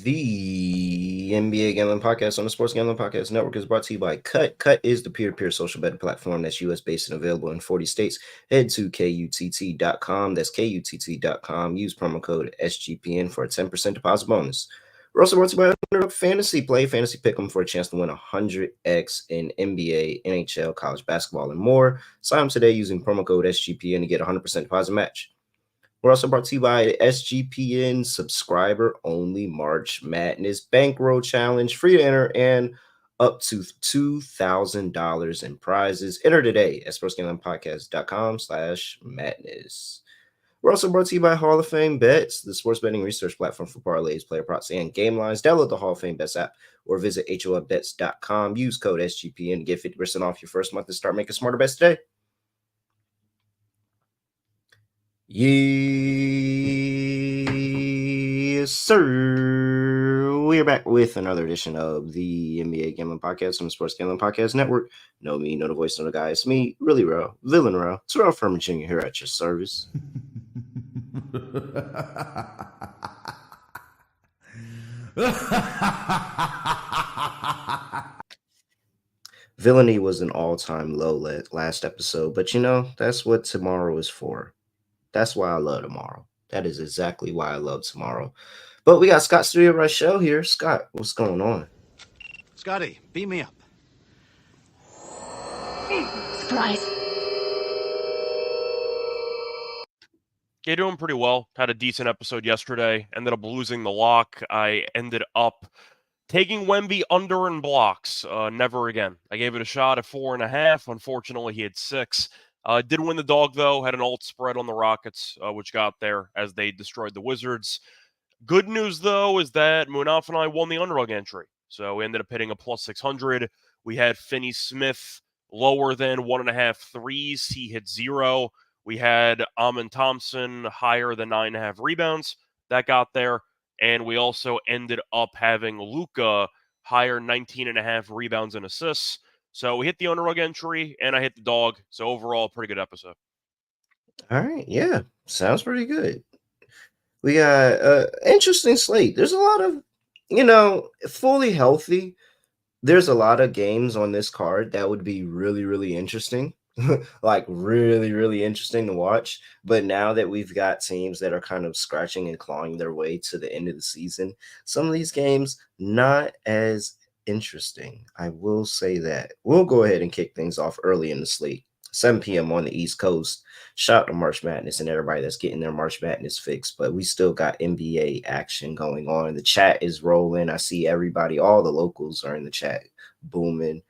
The NBA Gambling Podcast on the Sports Gambling Podcast Network is brought to you by Cut. Cut is the peer-to-peer social betting platform that's U.S.-based and available in 40 states. Head to KUTT.com. That's KUTT.com. Use promo code SGPN for a 10% deposit bonus. We're also brought to you by Underdog Fantasy. Play Fantasy Pick'em for a chance to win 100x in NBA, NHL, college basketball, and more. Sign up today using promo code SGPN to get a 100% deposit match. We're also brought to you by SGPN subscriber-only March Madness Bankroll Challenge. Free to enter and up to $2,000 in prizes. Enter today at sportsgamblingpodcast.com/madness. We're also brought to you by Hall of Fame Bets, the sports betting research platform for parlays, player props, and game lines. Download the Hall of Fame Bets app or visit HOFBets.com. Use code SGPN to get 50% off your first month and start making smarter bets today. Yes, sir. We are back with another edition of the NBA Gambling Podcast on the Sports Gambling Podcast Network. Know me, know the voice, know the guy. It's me, really real, villain real. Terrell Furman Jr. here at your service. Villainy was an all-time low last episode, but you know, that's what tomorrow is for. That's why I love tomorrow. That is exactly why I love tomorrow. But we got Scott Studio Reichel here. Scott, what's going on? Scotty, beam me up. Surprise. Yeah, doing pretty well. Had a decent episode yesterday. Ended up losing the lock. I ended up taking Wemby under in blocks. Never again. I gave it a shot at 4.5. Unfortunately, he had 6. Did win the dog, though. Had an alt spread on the Rockets, which got there as they destroyed the Wizards. Good news, though, is that Munaf and I won the underdog entry. So we ended up hitting a plus 600. We had Finney Smith lower than 1.5 threes. He hit 0. We had Amin Thompson higher than 9.5 rebounds. That got there. And we also ended up having Luka higher 19.5 rebounds and assists. So we hit the underdog entry, and I hit the dog. So overall, pretty good episode. All right. Yeah. Sounds pretty good. We got interesting slate. There's a lot of, fully healthy. There's a lot of games on this card that would be really, really interesting. Like really, really interesting to watch. But now that we've got teams that are kind of scratching and clawing their way to the end of the season, some of these games not as interesting. I will say that. We'll go ahead and kick things off early in the slate. 7 p.m. on the East Coast. Shout out to March Madness and everybody that's getting their March Madness fix. But we still got NBA action going on. The chat is rolling. I see everybody. All the locals are in the chat booming.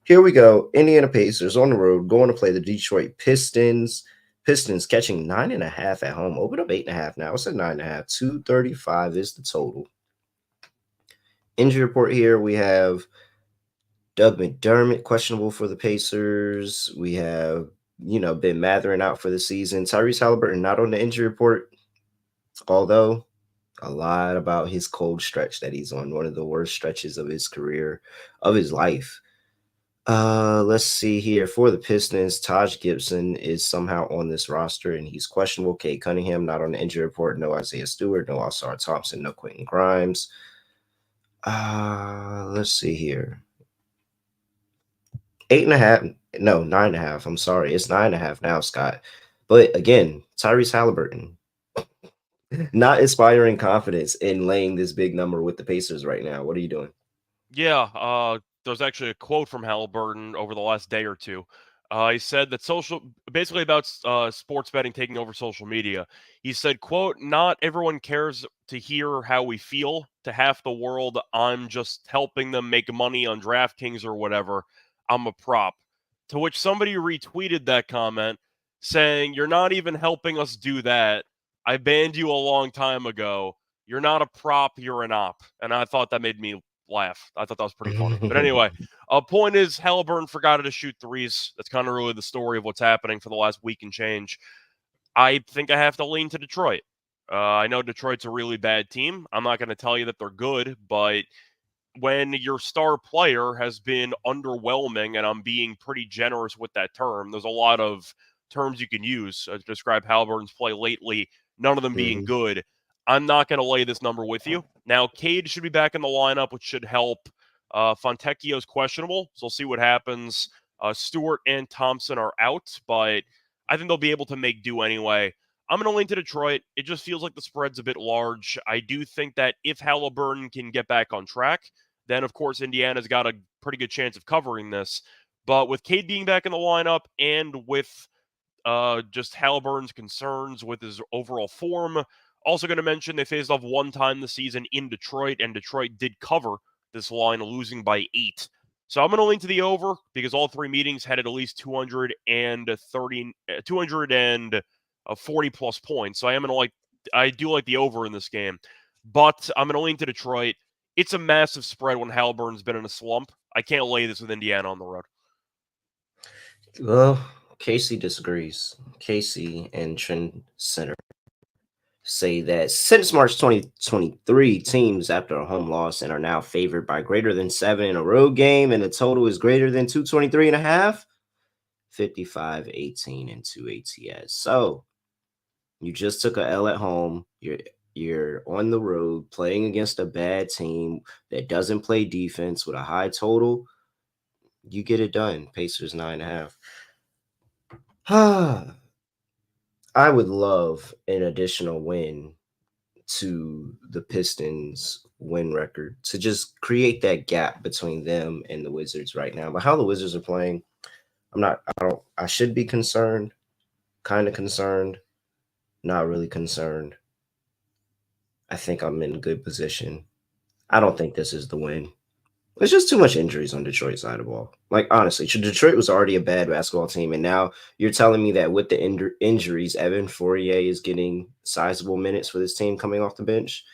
Here we go. Indiana Pacers on the road going to play the Detroit Pistons. Pistons catching 9.5 at home. Open up 8.5 now. It's at 9.5. 235 is the total. Injury report here. We have Doug McDermott questionable for the Pacers. We have, Ben Mathurin out for the season. Tyrese Halliburton not on the injury report, although a lot about his cold stretch that he's on, one of the worst stretches of his career, of his life. Let's see here. For the Pistons, Taj Gibson is somehow on this roster, and he's questionable. Cade Cunningham not on the injury report. No Isaiah Stewart, no Ausar Thompson, no Quentin Grimes. Let's see here. 8.5. No, 9.5. I'm sorry. It's 9.5 now, Scott. But again, Tyrese Halliburton not inspiring confidence in laying this big number with the Pacers right now. What are you doing? Yeah, there's actually a quote from Halliburton over the last day or two. He said that basically about sports betting taking over social media. He said, quote, "Not everyone cares to hear how we feel. To half the world, I'm just helping them make money on DraftKings or whatever. I'm a prop." To which somebody retweeted that comment saying, "You're not even helping us do that. I banned you a long time ago. You're not a prop, you're an op." And I thought that made me laugh. I thought that was pretty funny. But anyway, point is Halliburton forgot to shoot threes. That's kind of really the story of what's happening for the last week and change. I think I have to lean to Detroit. I know Detroit's a really bad team. I'm not going to tell you that they're good, but when your star player has been underwhelming, and I'm being pretty generous with that term, there's a lot of terms you can use to describe Halliburton's play lately, none of them being good. I'm not going to lay this number with you. Now, Cade should be back in the lineup, which should help. Fontecchio's questionable, so we'll see what happens. Stewart and Thompson are out, but I think they'll be able to make do anyway. I'm going to lean to Detroit. It just feels like the spread's a bit large. I do think that if Halliburton can get back on track, then, of course, Indiana's got a pretty good chance of covering this. But with Cade being back in the lineup and with just Halliburton's concerns with his overall form, also going to mention they faced off one time this season in Detroit, and Detroit did cover this line, losing by 8. So I'm going to lean to the over because all three meetings had at least 240 plus points. So I do like the over in this game, but I'm going to lean to Detroit. It's a massive spread when Halliburton's been in a slump. I can't lay this with Indiana on the road. Well, Casey disagrees. Casey and Trend Center say that since March 2023, teams after a home loss and are now favored by greater than 7 in a road game, and the total is greater than 223.5, 55, 18, and 2 ATS. So you just took a L at home. You're on the road playing against a bad team that doesn't play defense with a high total. You get it done. Pacers 9.5. I would love an additional win to the Pistons win record to just create that gap between them and the Wizards right now. But how the Wizards are playing, I should be concerned, kind of concerned, not really concerned. I think I'm in a good position. I don't think this is the win. There's just too much injuries on Detroit's side of the ball. Like, honestly, Detroit was already a bad basketball team, and now you're telling me that with the injuries, Evan Fournier is getting sizable minutes for this team coming off the bench.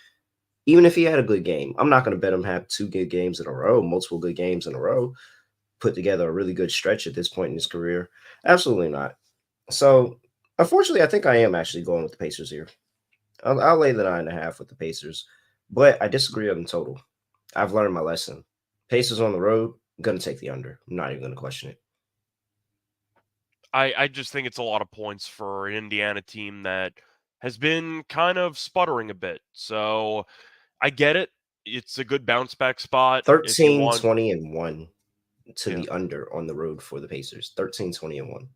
Even if he had a good game, I'm not going to bet him have 2 good games in a row, multiple good games in a row, put together a really good stretch at this point in his career. Absolutely not. So, unfortunately, I think I am actually going with the Pacers here. I'll lay the 9.5 with the Pacers, but I disagree on the total. I've learned my lesson. Pacers on the road, I'm going to take the under. I'm not even going to question it. I just think it's a lot of points for an Indiana team that has been kind of sputtering a bit. So I get it. It's a good bounce back spot if you 13, want. 20, and 1 to Yeah. the under on the road for the Pacers. 13, 20, and 1.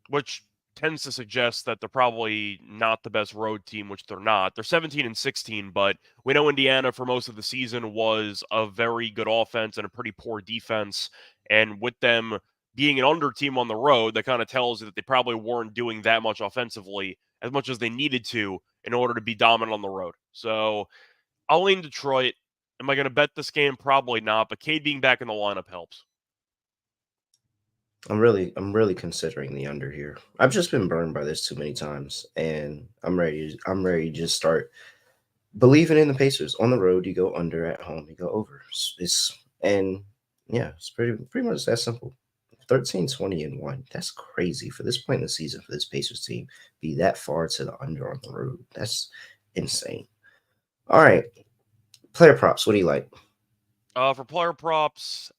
Which tends to suggest that they're probably not the best road team, which they're not. They're 17 and 16, but we know Indiana for most of the season was a very good offense and a pretty poor defense. And with them being an under team on the road, that kind of tells you that they probably weren't doing that much offensively as much as they needed to in order to be dominant on the road. So I'll lean Detroit. Am I going to bet this game? Probably not, but Cade being back in the lineup helps. I'm really considering the under here. I've just been burned by this too many times, and I'm ready to just start believing in the Pacers. On the road, you go under; at home, you go over. It's pretty much that simple. 13, 20, and 1. That's crazy for this point in the season for this Pacers team. Be that far to the under on the road. That's insane. All right. Player props. What do you like? For player props,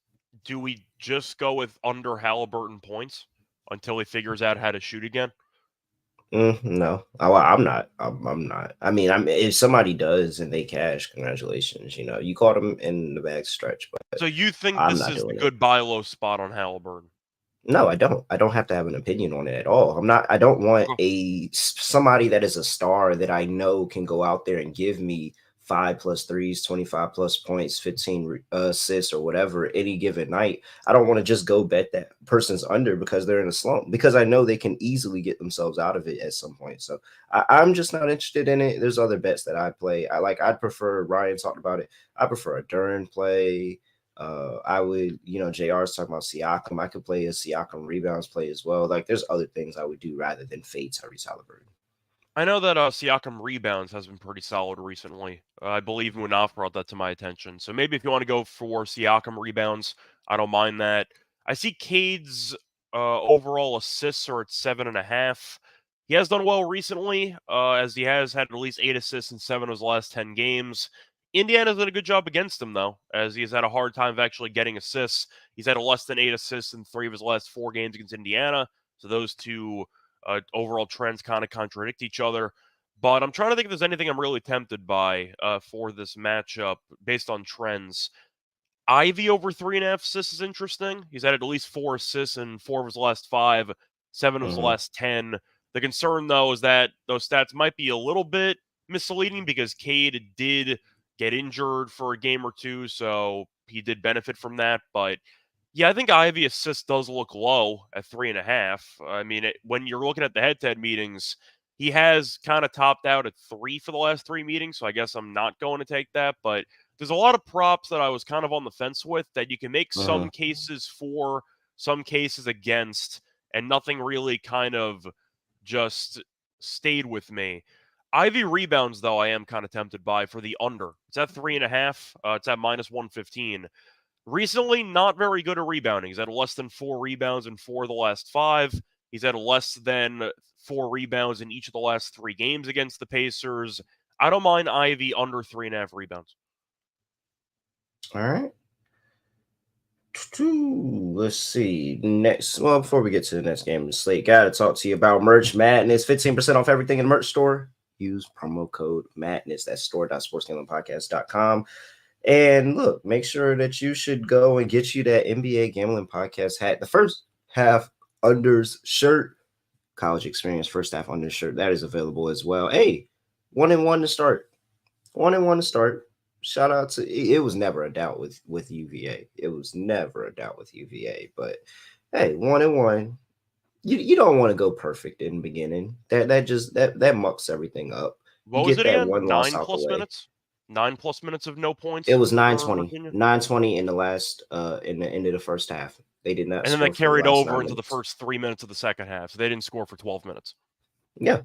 do we just go with under Halliburton points until he figures out how to shoot again? No, I'm not. I'm not. I mean, if somebody does and they cash, congratulations. You caught them in the back stretch, but So you think I'm this not is the doing it. good buy low spot on Halliburton? No, I don't. I don't have to have an opinion on it at all. I'm not. I don't want somebody that is a star that I know can go out there and give me 5 plus threes, 25 plus points, 15 assists, or whatever any given night. I don't want to just go bet that person's under because they're in a slump, because I know they can easily get themselves out of it at some point. So I'm just not interested in it. There's other bets that I play. I'd prefer. Ryan talked about it. I prefer a Duren play. I would, JR's talking about Siakam. I could play a Siakam rebounds play as well. Like, there's other things I would do rather than fade Tyrese Halliburton. I know that Siakam rebounds has been pretty solid recently. I believe Munaf brought that to my attention. So maybe if you want to go for Siakam rebounds, I don't mind that. I see Cade's overall assists are at 7.5. He has done well recently, as he has had at least 8 assists in 7 of his last 10 games. Indiana's done a good job against him, though, as he has had a hard time of actually getting assists. He's had a less than 8 assists in 3 of his last 4 games against Indiana. So those two overall trends kind of contradict each other. But I'm trying to think if there's anything I'm really tempted by for this matchup based on trends. Ivy over 3.5 assists is interesting. He's had at least 4 assists in 4 of his last 5, 7 of his last 10. The concern, though, is that those stats might be a little bit misleading because Cade did get injured for a game or two, so he did benefit from that. But yeah, I think Ivy assist does look low at 3.5. I mean, when you're looking at the head-to-head meetings, he has kind of topped out at 3 for the last 3 meetings, so I guess I'm not going to take that. But there's a lot of props that I was kind of on the fence with that you can make some cases for, some cases against, and nothing really kind of just stayed with me. Ivy rebounds, though, I am kind of tempted by for the under. It's at 3.5. It's at minus 115. Recently, not very good at rebounding. He's had less than 4 rebounds in 4 of the last 5. He's had less than 4 rebounds in each of the last 3 games against the Pacers. I don't mind Ivy under 3.5 rebounds. All right. Let's see. Next, well, before we get to the next game of the slate, gotta talk to you about Merch Madness. 15% off everything in the merch store. Use promo code Madness. That's store.sportsgamblingpodcast.com. And look, make sure that you should go and get you that NBA Gambling Podcast hat. The first half unders shirt, college experience, first half unders shirt, that is available as well. Hey, 1-1 to start. 1-1 to start. Shout out to it was never a doubt with UVA. It was never a doubt with UVA. But hey, 1-1. You don't want to go perfect in the beginning. That mucks everything up. What was it again? 9+ minutes? 9+ minutes of no points. It was 9:20. 9:20 in the last in the end of the first half. They did not. And then they carried over into the first 3 minutes of the second half. So they didn't score for 12 minutes. Yeah.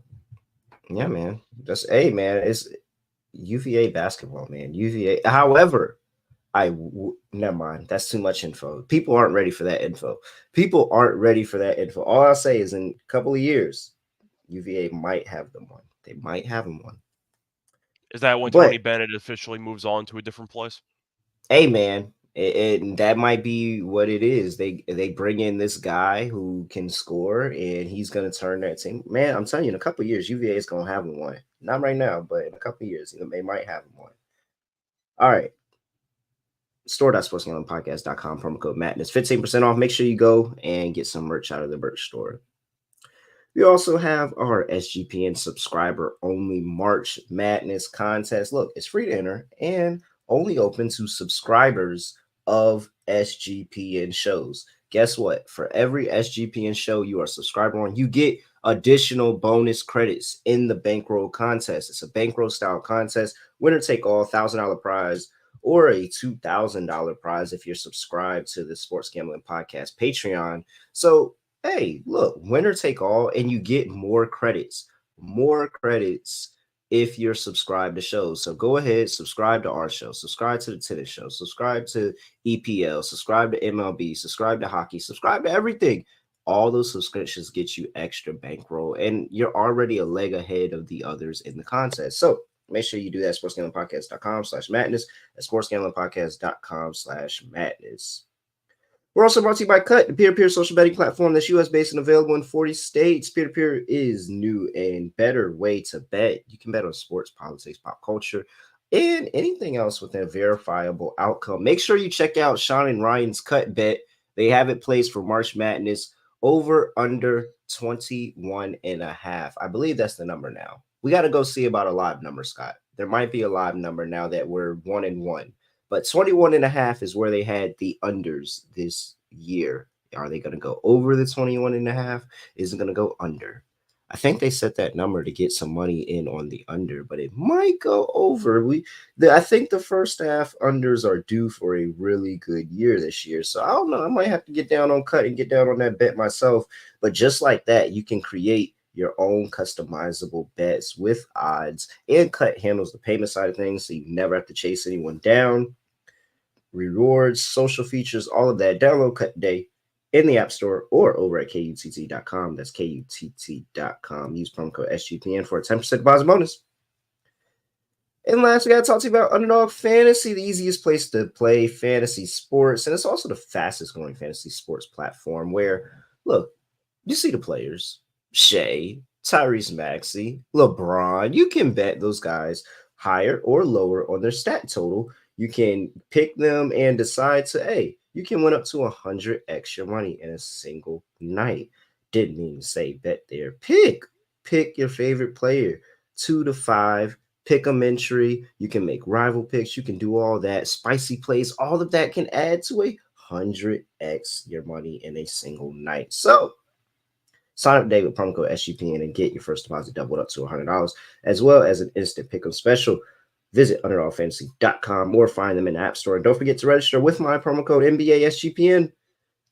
Yeah, man. That's man. It's UVA basketball, man. UVA. However, never mind. That's too much info. People aren't ready for that info. All I'll say is in a couple of years, UVA might have them one. They might have them one. Is that when Tony Bennett officially moves on to a different place? Hey, man. And that might be what it is. They bring in this guy who can score, and he's going to turn that team. Man, I'm telling you, in a couple of years, UVA is going to have one. Not right now, but in a couple of years, they might have one. All right. Store.sportsgamblingpodcast.com, promo code Madness, 15% off. Make sure you go and get some merch out of the merch store. We also have our SGPN subscriber only March Madness contest. Look, it's free to enter and only open to subscribers of SGPN shows. Guess what? For every SGPN show you are subscribed on, you get additional bonus credits in the bankroll contest. It's a bankroll style contest. Winner take all, $1,000 prize or a $2,000 prize if you're subscribed to the Sports Gambling Podcast Patreon. So, hey, look, winner take all, and you get more credits if you're subscribed to shows. So go ahead, subscribe to our show, subscribe to the tennis show, subscribe to EPL, subscribe to MLB, subscribe to hockey, subscribe to everything. All those subscriptions get you extra bankroll, and you're already a leg ahead of the others in the contest. So make sure you do that. sportsgamblingpodcast.com/madness. At sportsgamblingpodcast.com/madness. We're also brought to you by Cut, the peer-to-peer social betting platform that's US-based and available in 40 states. Peer-to-peer is new and better way to bet. You can bet on sports, politics, pop culture, and anything else with a verifiable outcome. Make sure you check out Sean and Ryan's Cut Bet. They have it placed for March Madness over under 21.5. I believe that's the number now. We got to go see about a live number, Scott. There might be a live number now that we're 1-1. But 21.5 is where they had the unders this year. Are they going to go over the 21.5? Is it going to go under? I think they set that number to get some money in on the under, but it might go over. I think the first half unders are due for a really good year this year. So I don't know. I might have to get down on Cut and get down on that bet myself. But just like that, you can create your own customizable bets with odds, and Cut handles the payment side of things, so you never have to chase anyone down. Rewards, social features, all of that. Download Cut today in the App Store or over at KUTT.com. That's KUTT.com. Use promo code SGPN for a 10% deposit bonus. And last, we got to talk to you about Underdog Fantasy, the easiest place to play fantasy sports. And it's also the fastest growing fantasy sports platform where, look, you see the players, Shea, Tyrese Maxey, LeBron. You can bet those guys higher or lower on their stat total. You can pick them and decide to, hey, you can win up to 100 extra money in a single night. Didn't mean to say bet there. Pick your favorite player, 2 to 5. Pick 'em entry. You can make rival picks. You can do all that. Spicy plays. All of that can add to 100x your money in a single night. So sign up today with promo code SGPN and get your first deposit doubled up to $100, as well as an instant pick'em special. Visit UnderdogFantasy.com or find them in the App Store. And don't forget to register with my promo code NBASGPN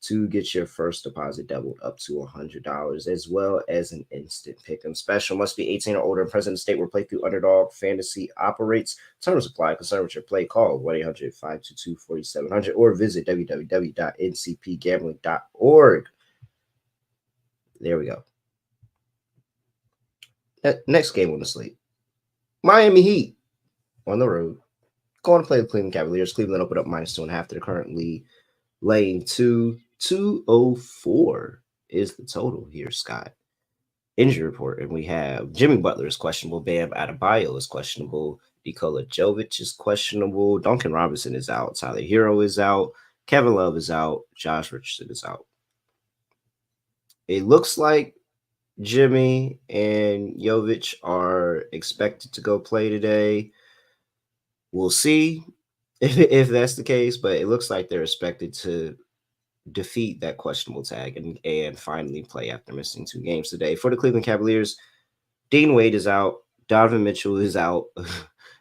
to get your first deposit doubled up to $100, as well as an instant pick'em special. Must be 18 or older and present in the state where playthrough Underdog Fantasy operates. Terms apply. Concern with your play. Call 1-800-522-4700 or visit www.ncpgambling.org. There we go. Next game on the slate. Miami Heat on the road. Going to play the Cleveland Cavaliers. Cleveland opened up -2.5. They're currently laying 204 is the total here, Scott. Injury report. And we have Jimmy Butler is questionable. Bam Adebayo is questionable. Nikola Jovic is questionable. Duncan Robinson is out. Tyler Hero is out. Kevin Love is out. Josh Richardson is out. It looks like Jimmy and Jovic are expected to go play today. We'll see if that's the case, but it looks like they're expected to defeat that questionable tag and finally play after missing 2 games today. For the Cleveland Cavaliers, Dean Wade is out. Donovan Mitchell is out.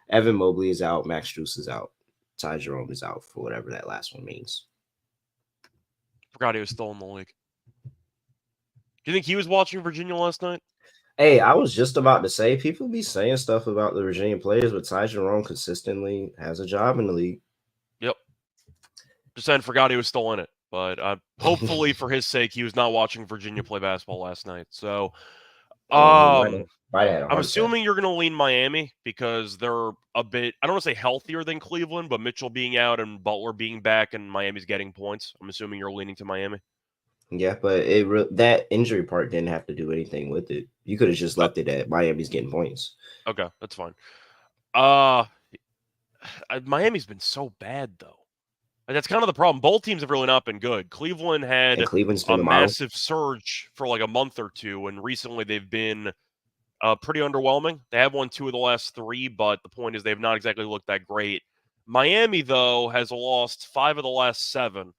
Evan Mobley is out. Max Strus is out. Ty Jerome is out for whatever that last one means. Forgot he was still in the league. Do you think he was watching Virginia last night? Hey, I was just about to say, people be saying stuff about the Virginia players, but Ty Jerome consistently has a job in the league. Yep. Just saying, forgot he was still in it. But hopefully, for his sake, he was not watching Virginia play basketball last night. So, I'm assuming you're going to lean Miami because they're a bit, I don't want to say healthier than Cleveland, but Mitchell being out and Butler being back and Miami's getting points. I'm assuming you're leaning to Miami. Yeah, but that injury part didn't have to do anything with it. You could have just left it at Miami's getting points. Okay, that's fine. Miami's been so bad, though. And that's kind of the problem. Both teams have really not been good. Cleveland had a massive surge for like a month or two, and recently they've been pretty underwhelming. They have won 2 of the last 3, but the point is they've not exactly looked that great. Miami, though, has lost 5 of the last 7.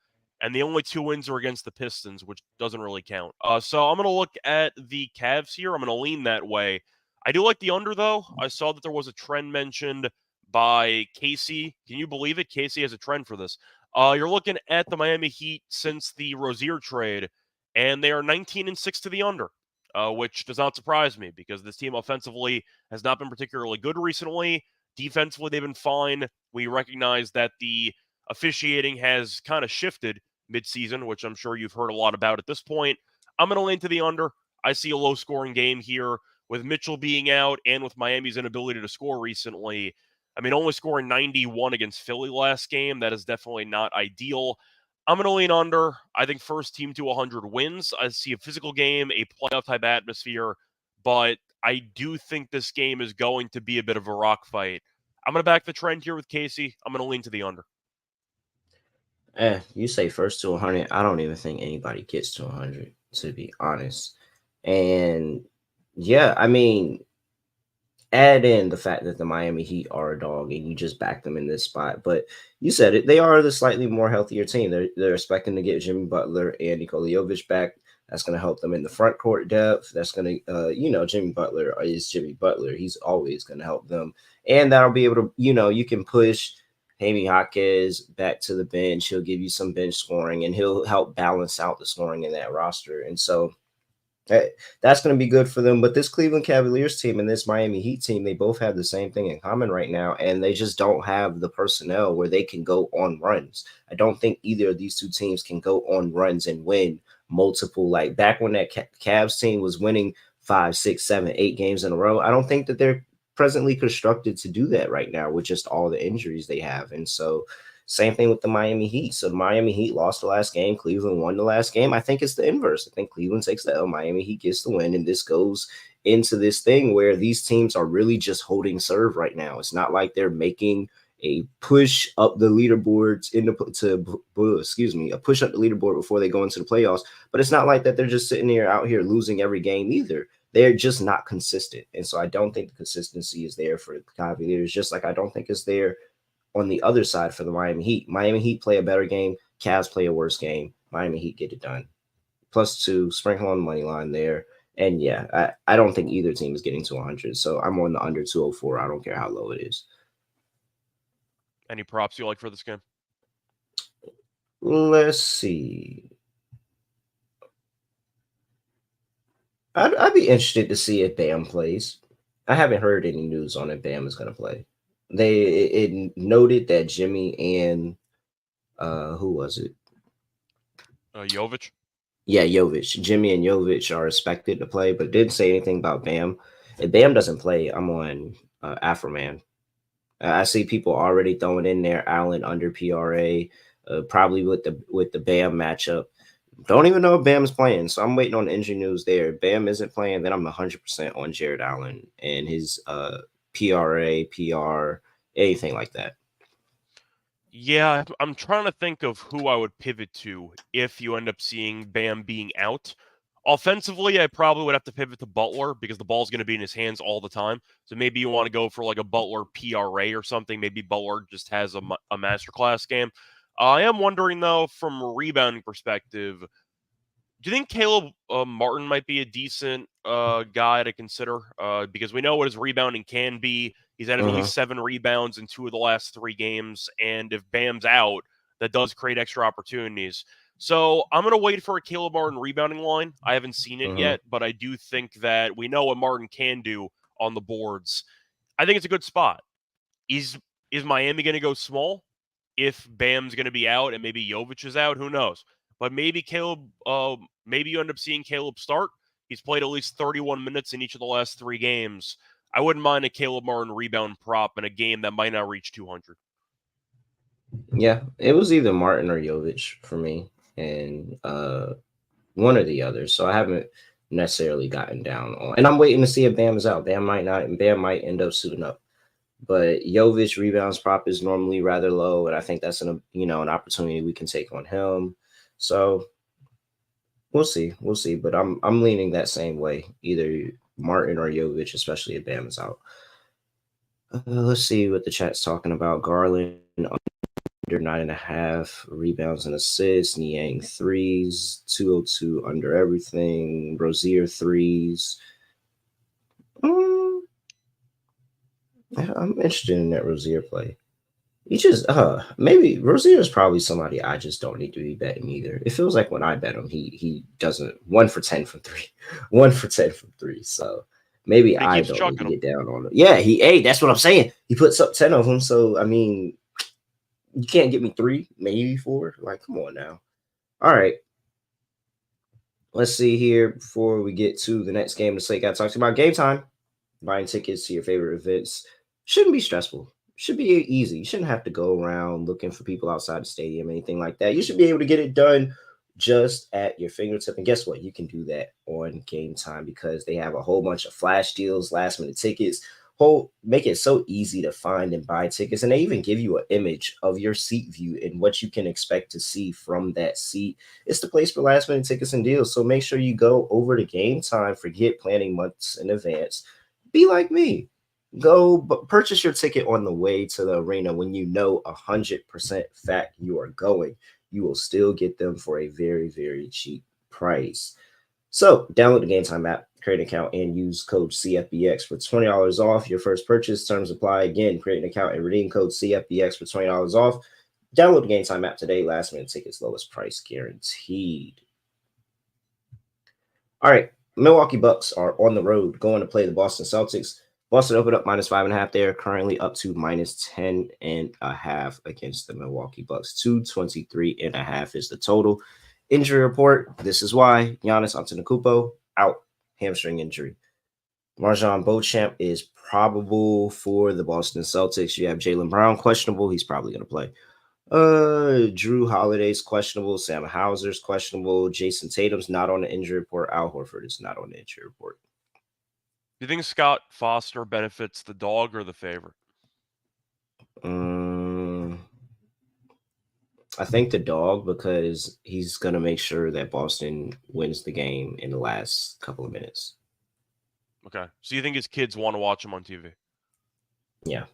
And the only 2 wins are against the Pistons, which doesn't really count. So I'm going to look at the Cavs here. I'm going to lean that way. I do like the under, though. I saw that there was a trend mentioned by Casey. Can you believe it? Casey has a trend for this. You're looking at the Miami Heat since the Rozier trade, and they are 19-6 to the under, which does not surprise me because this team offensively has not been particularly good recently. Defensively, they've been fine. We recognize that the officiating has kind of shifted midseason, which I'm sure you've heard a lot about at this point. I'm going to lean to the under. I see a low-scoring game here with Mitchell being out and with Miami's inability to score recently. I mean, only scoring 91 against Philly last game, that is definitely not ideal. I'm going to lean under. I think first team to 100 wins. I see a physical game, a playoff-type atmosphere, but I do think this game is going to be a bit of a rock fight. I'm going to back the trend here with Casey. I'm going to lean to the under. You say first to 100. I don't even think anybody gets to 100, to be honest. And yeah, I mean, add in the fact that the Miami Heat are a dog and you just back them in this spot. But you said it, they are the slightly more healthier team. They're expecting to get Jimmy Butler and Nikola Jovic back. That's going to help them in the front court depth. That's going to, Jimmy Butler is Jimmy Butler. He's always going to help them. And that'll be able to, you can push Jaime Jaquez back to the bench. He'll give you some bench scoring, and he'll help balance out the scoring in that roster. And so that's going to be good for them. But this Cleveland Cavaliers team and this Miami Heat team, they both have the same thing in common right now, and they just don't have the personnel where they can go on runs. I don't think either of these 2 teams can go on runs and win multiple. Like back when that Cavs team was winning 5, 6, 7, 8 games in a row, I don't think that they're presently constructed to do that right now with just all the injuries they have. And so Same thing with the Miami Heat. So the Miami Heat lost the last game. Cleveland won the last game. I think it's the inverse. I think Cleveland takes the L. Miami Heat gets the win. And this goes into this thing where these teams are really just holding serve right now. It's not like they're making a push up the leaderboards a push up the leaderboard before they go into the playoffs. But it's not like that they're just sitting there out here losing every game either. They're just not consistent. And so I don't think the consistency is there for the Cavaliers, just like I don't think it's there on the other side for the Miami Heat. Miami Heat play a better game. Cavs play a worse game. Miami Heat get it done. +2, sprinkle on the money line there. And yeah, I don't think either team is getting to 100. So I'm on the under 204. I don't care how low it is. Any props you like for this game? Let's see. I'd be interested to see if Bam plays. I haven't heard any news on if Bam is going to play. It noted that Jimmy and who was it? Jovic. Yeah, Jovic. Jimmy and Jovic are expected to play, but didn't say anything about Bam. If Bam doesn't play, I'm on Afroman. I see people already throwing in there Allen under PRA, probably with the Bam matchup. Don't even know if Bam is playing, so I'm waiting on injury news there. If Bam isn't playing, then I'm 100% on Jared Allen and his PRA, PR, anything like that. Yeah, I'm trying to think of who I would pivot to if you end up seeing Bam being out. Offensively, I probably would have to pivot to Butler because the ball's going to be in his hands all the time. So maybe you want to go for like a Butler PRA or something. Maybe Butler just has a masterclass game. I am wondering, though, from a rebounding perspective, do you think Caleb Martin might be a decent guy to consider? Because we know what his rebounding can be. He's had at least 7 rebounds in 2 of the last 3 games. And if Bam's out, that does create extra opportunities. So I'm going to wait for a Caleb Martin rebounding line. I haven't seen it yet, but I do think that we know what Martin can do on the boards. I think it's a good spot. Is Miami going to go small? If Bam's going to be out and maybe Jovic is out, who knows? But maybe maybe you end up seeing Caleb start. He's played at least 31 minutes in each of the last 3 games. I wouldn't mind a Caleb Martin rebound prop in a game that might not reach 200. Yeah, it was either Martin or Jovic for me, and one or the other. So I haven't necessarily gotten down on, and I'm waiting to see if Bam is out. Bam might not, and Bam might end up suiting up. But Jovic rebounds prop is normally rather low, and I think that's an opportunity we can take on him. So we'll see. But I'm leaning that same way, either Martin or Jovic, especially if Bam is out. Let's see what the chat's talking about. Garland under 9.5 rebounds and assists. Niang threes, 202 under everything. Rozier threes. I'm interested in that Rozier play. He just maybe Rozier is probably somebody I just don't need to be betting either. It feels like when I bet him, he doesn't 1 for 10 from 3, 1 for 10 from 3. So maybe I don't need to get down on it. Yeah, that's what I'm saying. He puts up 10 of them. So I mean, you can't get me 3, maybe 4. Like, come on now. All right. Let's see here before we get to the next game. The slate got talked about game time. Buying tickets to your favorite events shouldn't be stressful. Should be easy. You shouldn't have to go around looking for people outside the stadium, anything like that. You should be able to get it done just at your fingertip. And guess what? You can do that on Game Time because they have a whole bunch of flash deals, last minute tickets, make it so easy to find and buy tickets. And they even give you an image of your seat view and what you can expect to see from that seat. It's the place for last minute tickets and deals. So make sure you go over to Game Time. Forget planning months in advance. Be like me. Go purchase your ticket on the way to the arena when you know 100% fact you are going. You will still get them for a very, very cheap price. So download the Game Time app, create an account, and use code CFBX for $20 off your first purchase. Terms apply. Again, create an account and redeem code CFBX for $20 off. Download the Game Time app today. Last minute tickets, lowest price guaranteed. All right. Milwaukee Bucks are on the road going to play the Boston Celtics. Boston opened up -5.5. They are currently up to -10.5 against the Milwaukee Bucks. 223.5 is the total. Injury report. This is why Giannis Antetokounmpo out, hamstring injury. Marjon Beauchamp is probable for the Boston Celtics. You have Jaylen Brown questionable. He's probably going to play. Drew Holiday's questionable. Sam Hauser's questionable. Jason Tatum's not on the injury report. Al Horford is not on the injury report. Do you think Scott Foster benefits the dog or the favorite? I think the dog, because he's going to make sure that Boston wins the game in the last couple of minutes. Okay. So you think his kids want to watch him on TV? Yeah.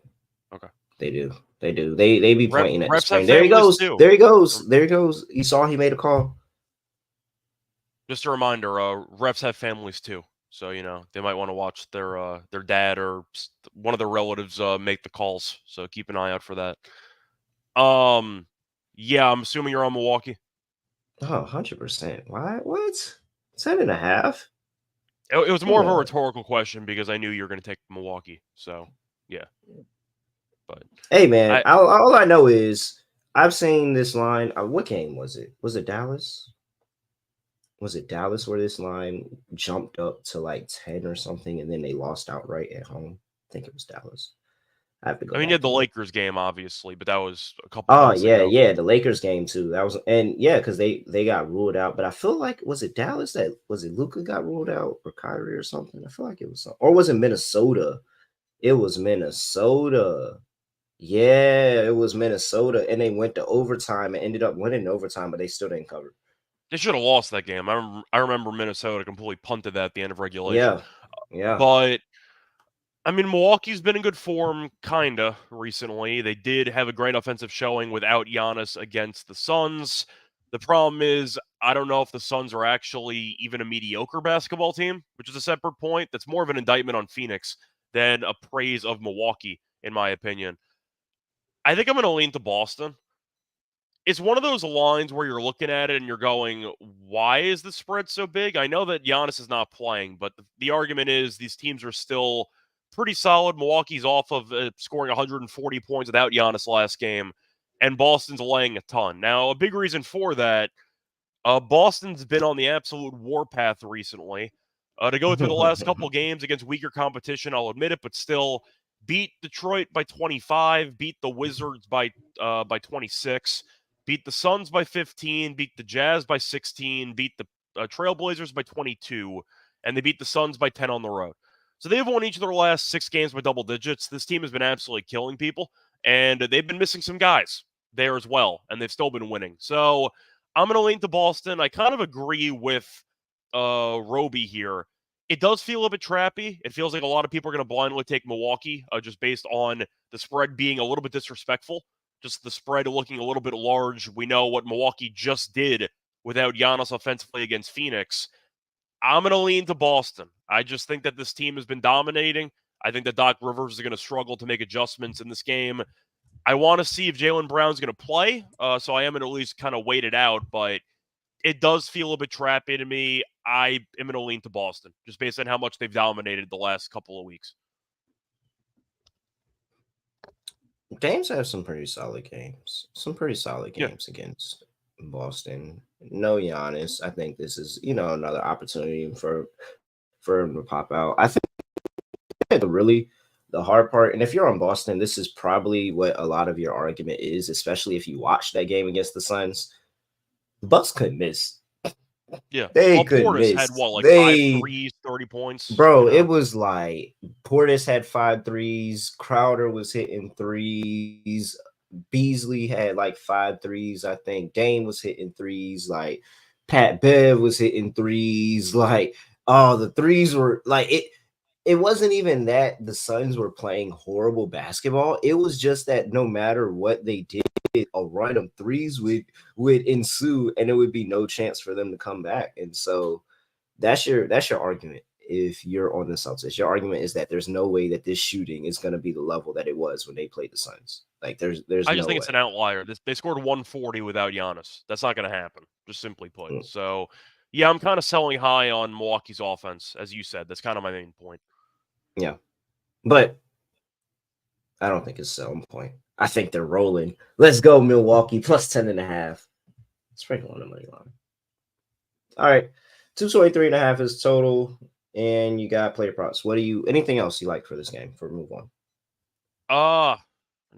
Okay. They do. They do. They be pointing at the refs have screen. There he families goes. too. There he goes. There he goes. You saw he made a call. Just a reminder, refs have families too. So, they might want to watch their dad or one of their relatives make the calls. So keep an eye out for that. Yeah, I'm assuming you're on Milwaukee. Oh, 100%. Why? What? 10.5? It was more of a rhetorical question because I knew you were going to take Milwaukee. So, yeah. But hey, man, all I know is I've seen this line. What game was it? Was it Dallas? Was it Dallas where this line jumped up to like 10 or something, and then they lost outright at home? I think it was Dallas. I have to go. I mean, you had the Lakers game, obviously, but that was a couple. Oh months ago. yeah, the Lakers game too. That was because they got ruled out. But I feel like was it Dallas that was it Luka got ruled out or Kyrie or something? I feel like it was something. Or was it Minnesota? It was Minnesota. Yeah, it was Minnesota, and they went to overtime and ended up winning overtime, but they still didn't cover. They should have lost that game. I remember Minnesota completely punted that at the end of regulation. Yeah. But I mean, Milwaukee's been in good form, kinda, recently. They did have a great offensive showing without Giannis against the Suns. The problem is, I don't know if the Suns are actually even a mediocre basketball team, which is a separate point. That's more of an indictment on Phoenix than a praise of Milwaukee, in my opinion. I think I'm going to lean to Boston. It's one of those lines where you're looking at it and you're going, why is the spread so big? I know that Giannis is not playing, but the argument is these teams are still pretty solid. Milwaukee's off of scoring 140 points without Giannis last game, and Boston's laying a ton. Now, a big reason for that, Boston's been on the absolute warpath recently. To go through the last couple games against weaker competition, I'll admit it, but still beat Detroit by 25, beat the Wizards by 26, beat the Suns by 15, beat the Jazz by 16, beat the Trailblazers by 22, and they beat the Suns by 10 on the road. So they've won each of their last 6 games by double digits. This team has been absolutely killing people, and they've been missing some guys there as well, and they've still been winning. So I'm going to lean to Boston. I kind of agree with Roby here. It does feel a bit trappy. It feels like a lot of people are going to blindly take Milwaukee just based on the spread being a little bit disrespectful. Just the spread looking a little bit large. We know what Milwaukee just did without Giannis offensively against Phoenix. I'm going to lean to Boston. I just think that this team has been dominating. I think that Doc Rivers is going to struggle to make adjustments in this game. I want to see if Jaylen Brown's going to play, so I am going to at least kind of wait it out, but it does feel a bit trappy to me. I am going to lean to Boston, just based on how much they've dominated the last couple of weeks. Dames have some pretty solid games. Against Boston. No Giannis. I think this is, another opportunity for him to pop out. I think the hard part, and if you're on Boston, this is probably what a lot of your argument is, especially if you watch that game against the Suns. The Bucks couldn't miss. Yeah. They couldn't miss. Had what, 5 threes, 30 points? Bro, it was like Portis had 5 threes. Crowder was hitting threes. Beasley had like 5 threes, I think. Dame was hitting threes. Like Pat Bev was hitting threes. Like, the threes were like it wasn't even that the Suns were playing horrible basketball. It was just that no matter what they did, a run of threes would ensue, and there would be no chance for them to come back. And so that's your argument. If you're on the Celtics, your argument is that there's no way that this shooting is going to be the level that it was when they played the Suns. Like there's I just think it's an outlier. They scored 140 without Giannis. That's not going to happen, just simply put. So, yeah, I'm kind of selling high on Milwaukee's offense, as you said. That's kind of my main point. Yeah, but I don't think it's a selling point. I think they're rolling. Let's go, Milwaukee, plus 10.5. Sprinkle on the money line. All right, 223.5 is total, and you got player props. Anything else you like for this game? For move on.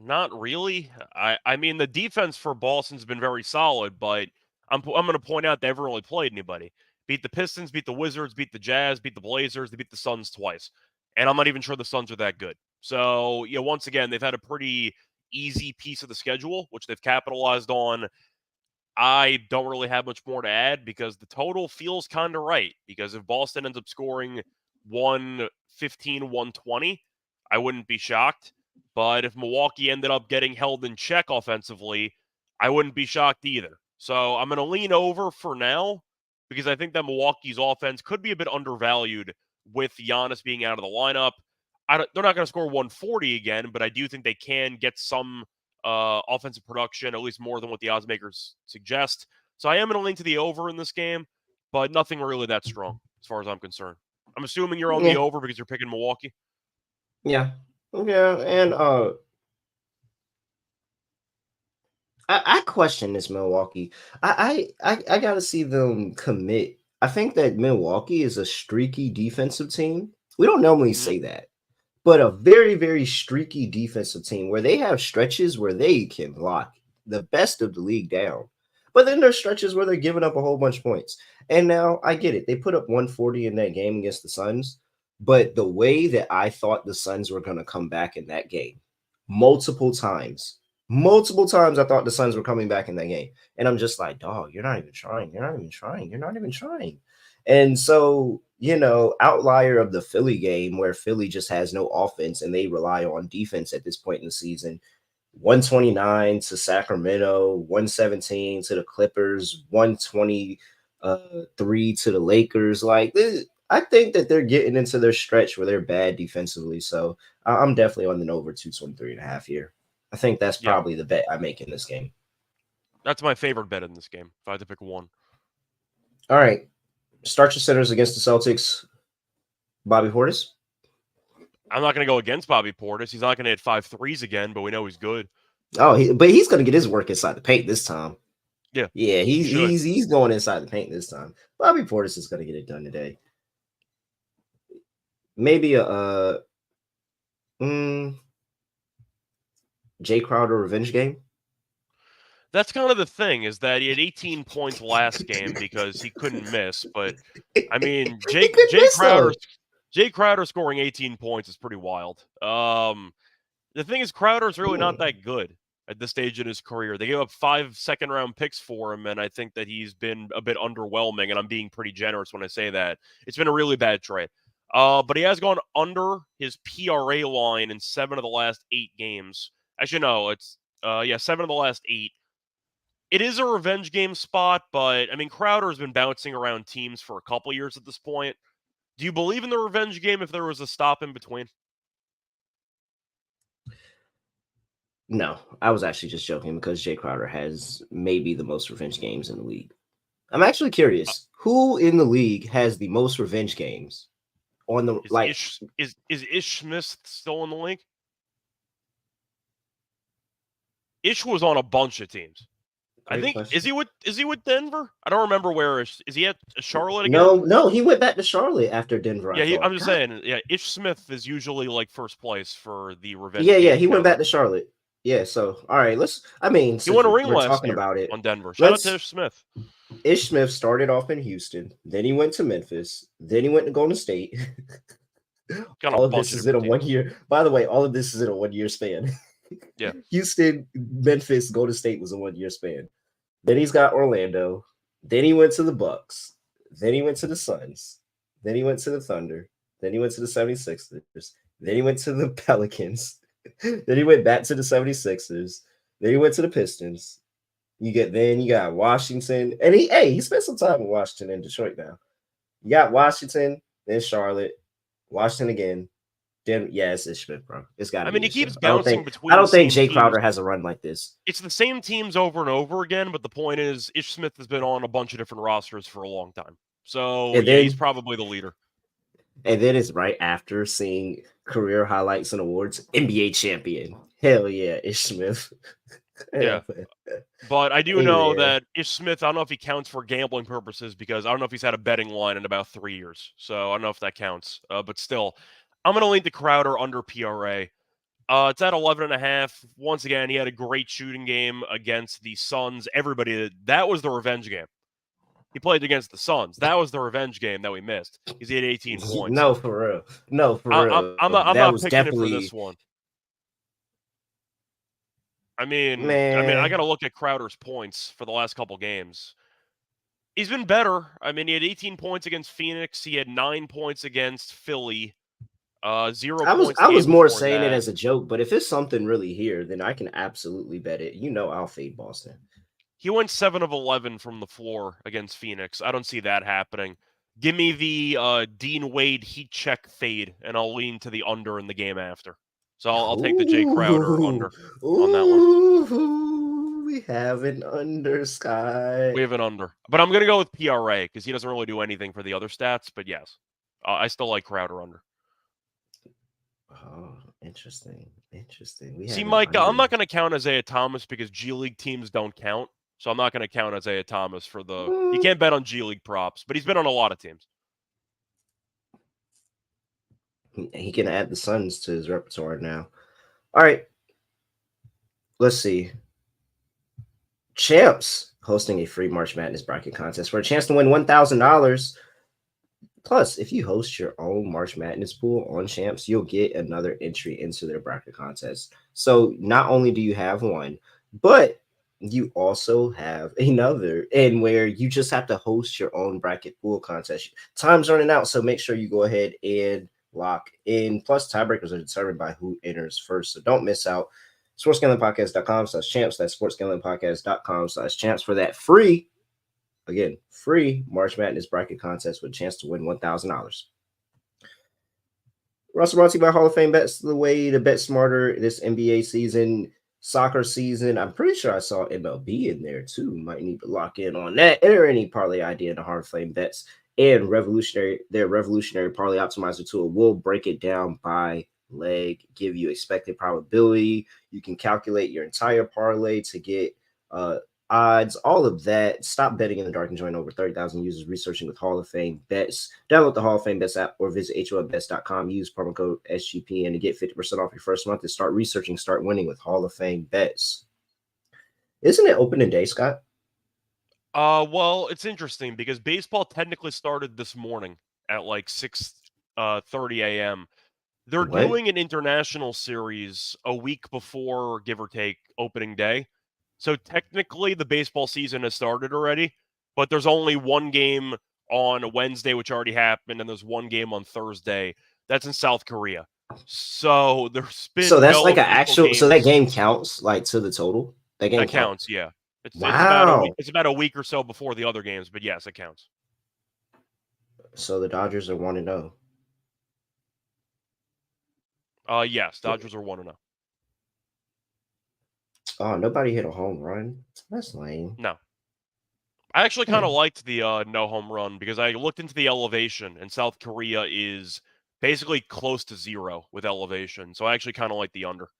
Not really. I mean, the defense for Boston's been very solid, but I'm going to point out they haven't really played anybody. Beat the Pistons, beat the Wizards, beat the Jazz, beat the Blazers, they beat the Suns twice. And I'm not even sure the Suns are that good. So, once again, they've had a pretty easy piece of the schedule, which they've capitalized on. I don't really have much more to add because the total feels kind of right. Because if Boston ends up scoring 115, 120, I wouldn't be shocked. But if Milwaukee ended up getting held in check offensively, I wouldn't be shocked either. So I'm going to lean over for now because I think that Milwaukee's offense could be a bit undervalued with Giannis being out of the lineup. They're not going to score 140 again, but I do think they can get some offensive production, at least more than what the odds makers suggest. So I am going to lean to the over in this game, but nothing really that strong as far as I'm concerned. I'm assuming you're on the over because you're picking Milwaukee. Yeah. And I question this Milwaukee. I gotta see them commit. I think that Milwaukee is a streaky defensive team. We don't normally say that, but a very, very streaky defensive team where they have stretches where they can lock the best of the league down. But then there's stretches where they're giving up a whole bunch of points. And now I get it. They put up 140 in that game against the Suns. But the way that I thought the Suns were going to come back in that game, multiple times I thought the Suns were coming back in that game. And I'm just like, dog, you're not even trying. You're not even trying. You're not even trying. And so, outlier of the Philly game where Philly just has no offense and they rely on defense at this point in the season. 129 to Sacramento, 117 to the Clippers, 123 to the Lakers. Like, I think that they're getting into their stretch where they're bad defensively. So I'm definitely on the over 223.5 here. I think that's probably the bet I make in this game. That's my favorite bet in this game, if I had to pick one. All right. Start your centers against the Celtics. Bobby Portis. I'm not going to go against Bobby Portis. He's not going to hit 5 threes again, but we know he's good. Oh, but he's going to get his work inside the paint this time. Yeah. Yeah, he's going inside the paint this time. Bobby Portis is going to get it done today. Maybe a Jay Crowder revenge game. That's kind of the thing, is that he had 18 points last game because he couldn't miss. But I mean, Jay Crowder scoring 18 points is pretty wild. The thing is, Crowder's really not that good at this stage in his career. They gave up 5 second-round picks for him, and I think that he's been a bit underwhelming, and I'm being pretty generous when I say that. It's been a really bad trade. But he has gone under his PRA line in 7 of the last 8 games. Actually, no, it's 7 of the last 8. It is a revenge game spot, but, I mean, Crowder's been bouncing around teams for a couple years at this point. Do you believe in the revenge game if there was a stop in between? No, I was actually just joking because Jay Crowder has maybe the most revenge games in the league. I'm actually curious, who in the league has the most revenge games on the Is Ish Smith still in the league? Ish was on a bunch of teams. I think is he with Denver? I don't remember where is he at Charlotte again? No, he went back to Charlotte after Denver. I'm just saying. Yeah, Ish Smith is usually like first place for the revenge. Yeah, he went back to Charlotte. Yeah, so all right, he won a ring last year about it on Denver. Shout out to Ish Smith. Ish Smith started off in Houston, then he went to Memphis, then he went to Golden State. All of this is in a 1 year. By the way, all of this is in a 1 year span. Yeah. Houston, Memphis, Golden State was a 1 year span. Then he's got Orlando. Then he went to the Bucks. Then he went to the Suns. Then he went to the Thunder. Then he went to the 76ers. Then he went to the Pelicans. Then he went back to the 76ers. Then he went to the Pistons. You got Washington. And he spent some time in Washington and Detroit now. You got Washington, then Charlotte, Washington again. Then it's Ish Smith, bro. It's got to be. I mean, he keeps bouncing between. I don't think Jay Crowder has a run like this. It's the same teams over and over again, but the point is, Ish Smith has been on a bunch of different rosters for a long time. So he's probably the leader. And then it's right after seeing career highlights and awards, NBA champion. Hell yeah, Ish Smith. Yeah. But I do know that Ish Smith, I don't know if he counts for gambling purposes because I don't know if he's had a betting line in about 3 years. So I don't know if that counts. But still, I'm going to lean to Crowder under PRA. It's at 11.5. Once again, he had a great shooting game against the Suns. That was the revenge game. He played against the Suns. That was the revenge game that we missed. He had 18 points. No, for real. No, for real. I'm that not was picking definitely... it for this one. I mean, Man. I got to look at Crowder's points for the last couple games. He's been better. I mean, he had 18 points against Phoenix. He had 9 points against Philly. 0 points. I was more saying it as a joke, but if it's something really here, then I can absolutely bet it. I'll fade Boston. He went 7 of 11 from the floor against Phoenix. I don't see that happening. Give me the Dean Wade heat check fade, and I'll lean to the under in the game after. So I'll take the Jay Crowder under on that one. We have an under, Scott. We have an under. But I'm going to go with PRA because he doesn't really do anything for the other stats. But yes, I still like Crowder under. Oh, interesting. See, Mike, I'm not going to count Isaiah Thomas because G League teams don't count. So I'm not going to count Isaiah Thomas for the... You can't bet on G League props, but he's been on a lot of teams. He can add the Suns to his repertoire now. All right. Let's see. Champs hosting a free March Madness bracket contest for a chance to win $1,000. Plus, if you host your own March Madness pool on Champs, you'll get another entry into their bracket contest. So not only do you have one, but you also have another, and where you just have to host your own bracket pool contest. Time's running out, so make sure you go ahead and lock in. Plus, tiebreakers are determined by who enters first, so don't miss out. sportsgamblingpodcast.com/champs. That's sportsgamblingpodcast.com/champs for that free March Madness bracket contest with a chance to win $1,000. Russell brought to you by Hall of Fame Bets, the way to bet smarter this NBA season, soccer season. I'm pretty sure I saw MLB in there too. Might need to lock in on that. Enter any parlay idea in the Hall of Fame Bets, and their revolutionary parlay optimizer tool will break it down by leg, give you expected probability. You can calculate your entire parlay to get odds, all of that. Stop betting in the dark and join over 30,000 users researching with Hall of Fame Bets. Download the Hall of Fame Bets app or visit HOFBets.com. Use promo code SGPN to get 50% off your first month and start researching, start winning with Hall of Fame Bets. Isn't it opening day, Scott? Well, it's interesting because baseball technically started this morning at like 6:30 a.m. They're doing an international series a week before, give or take, opening day. So technically the baseball season has started already, but there's only one game on Wednesday, which already happened, and there's one game on Thursday. That's in South Korea. So there's been that's no like an actual games. So that game counts like to the total? That game counts, yeah. Wow. It's about a week or so before the other games, but yes, it counts. So the Dodgers are 1-0. Yes, Dodgers are 1-0. Oh, nobody hit a home run? That's lame. No. I actually kind of liked the no home run because I looked into the elevation, and South Korea is basically close to 0 with elevation. So I actually kind of like the under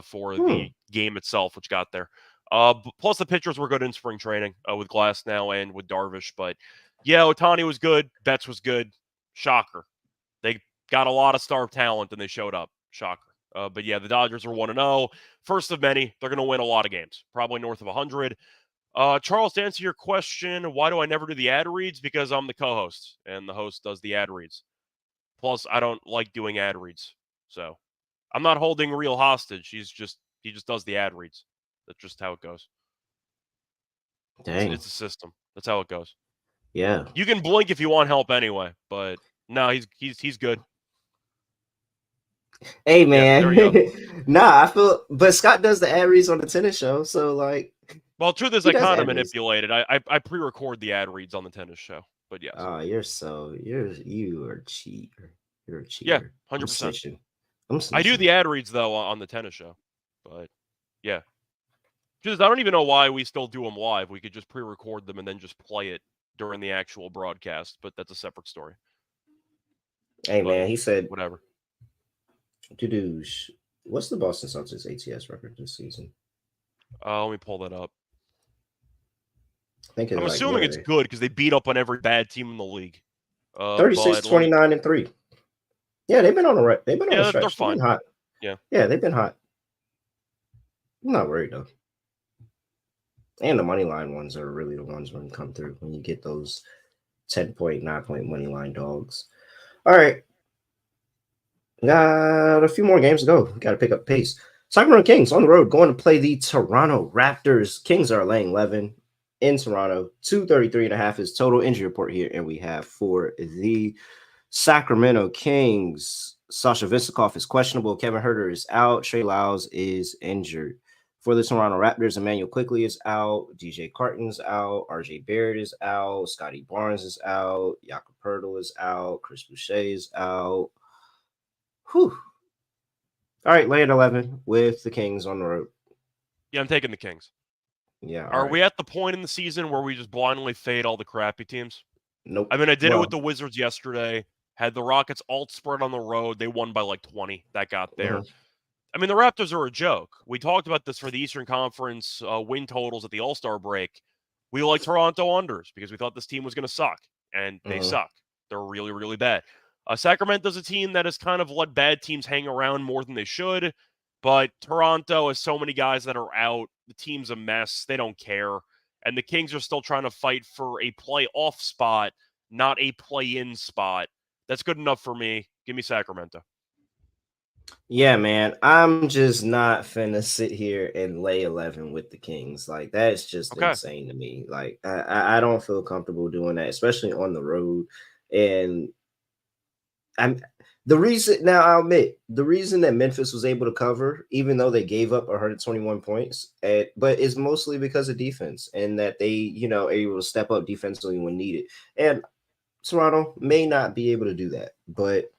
for the game itself, which got there. Plus, the pitchers were good in spring training with Glass now and with Darvish. But, yeah, Ohtani was good. Betts was good. Shocker. They got a lot of star talent, and they showed up. Shocker. But, yeah, the Dodgers are 1-0. First of many. They're going to win a lot of games, probably north of 100. Charles, to answer your question, why do I never do the ad reads? Because I'm the co-host, and the host does the ad reads. Plus, I don't like doing ad reads. So, I'm not holding Real hostage. He just does the ad reads. That's just how it goes. Dang. It's a system. That's how it goes. Yeah. You can blink if you want help anyway, but no, he's good. Hey man, yeah, there you go. I feel, but Scott does the ad reads on the tennis show, so like. Well, truth is, I kind of manipulate it. I pre-record the ad reads on the tennis show, but yes. Oh, you are a cheater. You're a cheater. Yeah, 100%. I'm I do the ad reads though on the tennis show, but yeah. Just I don't even know why we still do them live. We could just pre-record them and then just play it during the actual broadcast, but that's a separate story. Hey man, he said whatever. What's the Boston Celtics ATS record this season? Let me pull that up. I'm assuming it's good because they beat up on every bad team in the league. 36, 29, and 3. Yeah, they've been on a stretch. They're fine. Yeah, they've been hot. I'm not worried though. And the money line ones are really the ones when come through when you get those 10-point, 9-point money line dogs. All right. Got a few more games to go. Got to pick up pace. Sacramento Kings on the road going to play the Toronto Raptors. Kings are laying 11 in Toronto. 233.5 is total injury report here. And we have for the Sacramento Kings, Sasha Vesikov is questionable. Kevin Huerter is out. Trey Lyles is injured. For the Toronto Raptors, Emmanuel Quickley is out. DJ Carton's out. RJ Barrett is out. Scotty Barnes is out. Jakob Poeltl is out. Chris Boucher is out. Whew. All right, lay at 11 with the Kings on the road. Yeah, I'm taking the Kings. Yeah. Are we at the point in the season where we just blindly fade all the crappy teams? Nope. I mean, I did it with the Wizards yesterday. Had the Rockets alt spread on the road. They won by like 20. That got there. I mean, the Raptors are a joke. We talked about this for the Eastern Conference win totals at the All-Star break. We like Toronto unders because we thought this team was going to suck, and they suck. They're really, really bad. Sacramento's a team that has kind of let bad teams hang around more than they should, but Toronto has so many guys that are out. The team's a mess. They don't care. And the Kings are still trying to fight for a playoff spot, not a play-in spot. That's good enough for me. Give me Sacramento. Yeah, man. I'm just not finna sit here and lay 11 with the Kings. Like, that's just insane to me. Like, I don't feel comfortable doing that, especially on the road. And I'll admit, the reason that Memphis was able to cover, even though they gave up 121 points, but it's mostly because of defense and that they, are able to step up defensively when needed. And Toronto may not be able to do that, but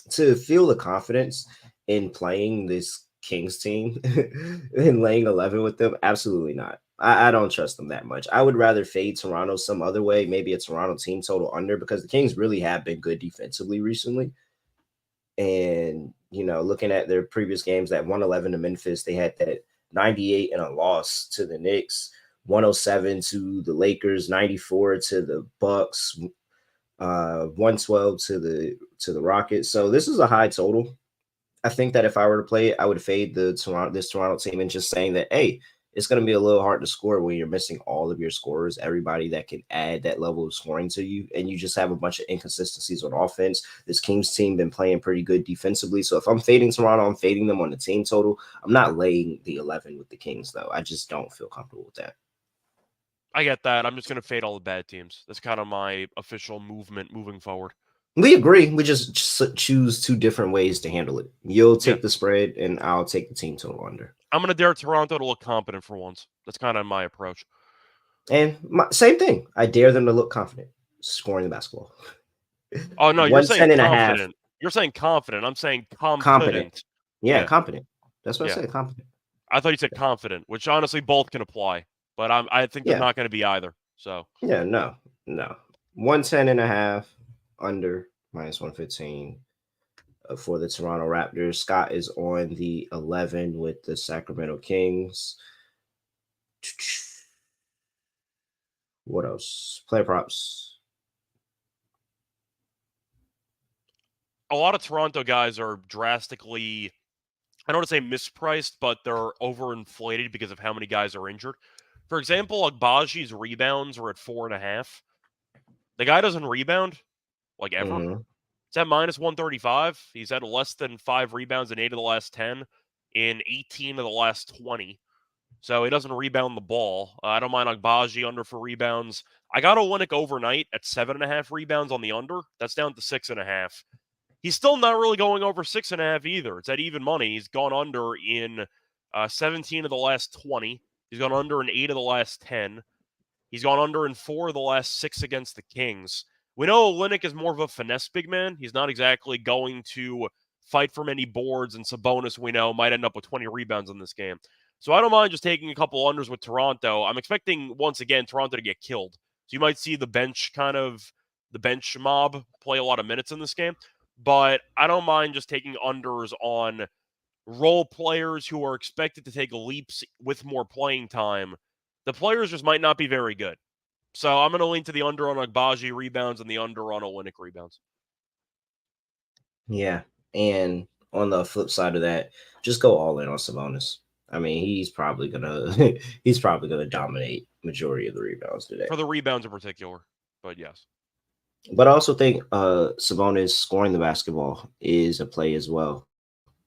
to feel the confidence in playing this Kings team and laying 11 with them, absolutely not. I don't trust them that much. I would rather fade Toronto some other way, maybe a Toronto team total under, because the Kings really have been good defensively recently. And, looking at their previous games, that 111 to Memphis, they had that 98 and a loss to the Knicks, 107 to the Lakers, 94 to the Bucks, 112 to the Rockets. So this is a high total. I think that if I were to play it, I would fade this Toronto team and just saying that, hey, it's going to be a little hard to score when you're missing all of your scorers, everybody that can add that level of scoring to you, and you just have a bunch of inconsistencies on offense. This Kings team been playing pretty good defensively. So if I'm fading Toronto, I'm fading them on the team total. I'm not laying the 11 with the Kings, though. I just don't feel comfortable with that. I get that. I'm just going to fade all the bad teams. That's kind of my official movement moving forward. We agree. We just choose two different ways to handle it. You'll take the spread, and I'll take the team total under. I'm going to dare Toronto to look competent for once. That's kind of my approach. And same thing. I dare them to look confident scoring the basketball. Oh, no, you're saying confident. You're saying confident. I'm saying competent. Yeah, competent. That's what I said, competent. I thought you said confident, which honestly both can apply. But I think they're not going to be either. So yeah, no. 110.5 under -115 for the Toronto Raptors. Scott is on the 11 with the Sacramento Kings. What else? Player props. A lot of Toronto guys are drastically, I don't want to say mispriced, but they're overinflated because of how many guys are injured. For example, Agbaji's rebounds are at 4.5. The guy doesn't rebound, like, ever. Mm-hmm. It's at -135. He's had less than 5 rebounds in 8 of the last 10, in 18 of the last 20. So he doesn't rebound the ball. I don't mind Agbaji under for rebounds. I got Olynyk overnight at 7.5 rebounds on the under. That's down to 6.5. He's still not really going over 6.5 either. It's at even money. He's gone under in 17 of the last 20. He's gone under in 8 of the last 10. He's gone under in 4 of the last 6 against the Kings. We know Olynyk is more of a finesse big man. He's not exactly going to fight for many boards, and Sabonis, we know, might end up with 20 rebounds in this game. So I don't mind just taking a couple unders with Toronto. I'm expecting, once again, Toronto to get killed. So you might see the bench mob play a lot of minutes in this game. But I don't mind just taking unders on role players who are expected to take leaps with more playing time. The players just might not be very good. So I'm going to lean to the under on Agbaji rebounds and the under on Olynyk rebounds. Yeah, and on the flip side of that, just go all in on Sabonis. I mean, he's probably gonna dominate majority of the rebounds today. For the rebounds in particular, but yes. But I also think Sabonis scoring the basketball is a play as well.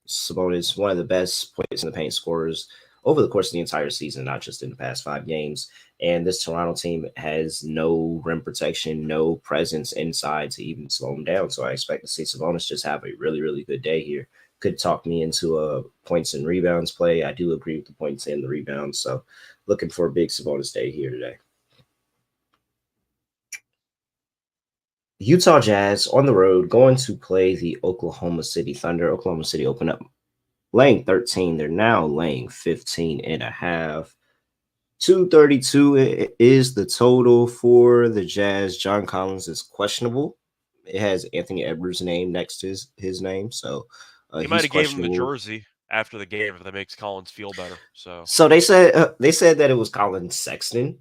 Sabonis, one of the best points in the paint scorers over the course of the entire season, not just in the past 5 games. And this Toronto team has no rim protection, no presence inside to even slow him down. So I expect to see Sabonis just have a really, really good day here. Could talk me into a points and rebounds play. I do agree with the points and the rebounds. So looking for a big Sabonis day here today. Utah Jazz on the road going to play the Oklahoma City Thunder. Oklahoma City open up laying 13. They're now laying 15 and a half. 232 is the total for the Jazz. John Collins is questionable. It has Anthony Edwards' name next to his name. So he might have gave him the jersey after the game if that makes Collins feel better. So they said that it was Colin Sexton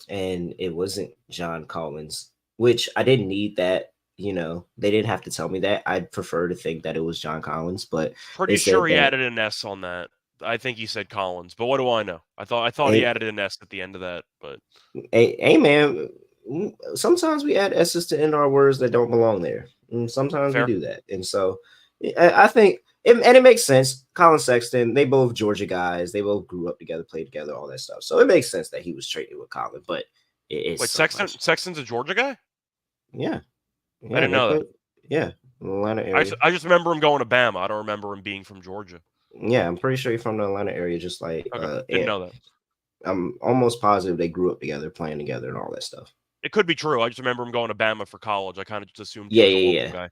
and it wasn't John Collins, which I didn't need that. You know, they didn't have to tell me that. I'd prefer to think that it was John Collins, but pretty sure he added an S on that. I think he said Collins, but what do I know? I thought he added an S at the end of that, but hey man, sometimes we add S's to end our words that don't belong there. And sometimes fair. We do that. And so I think it makes sense. Colin Sexton, they both Georgia guys, they both grew up together, played together, all that stuff. So it makes sense that he was traded with Colin, but it's wait, so Sexton's a Georgia guy? Yeah. I didn't know that. Yeah. Atlanta area. I just remember him going to Bama. I don't remember him being from Georgia. Yeah, I'm pretty sure he's from the Atlanta area, just like didn't know that. I'm almost positive they grew up together, playing together, and all that stuff. It could be true. I just remember him going to Bama for college. I kind of just assumed he was a local guy.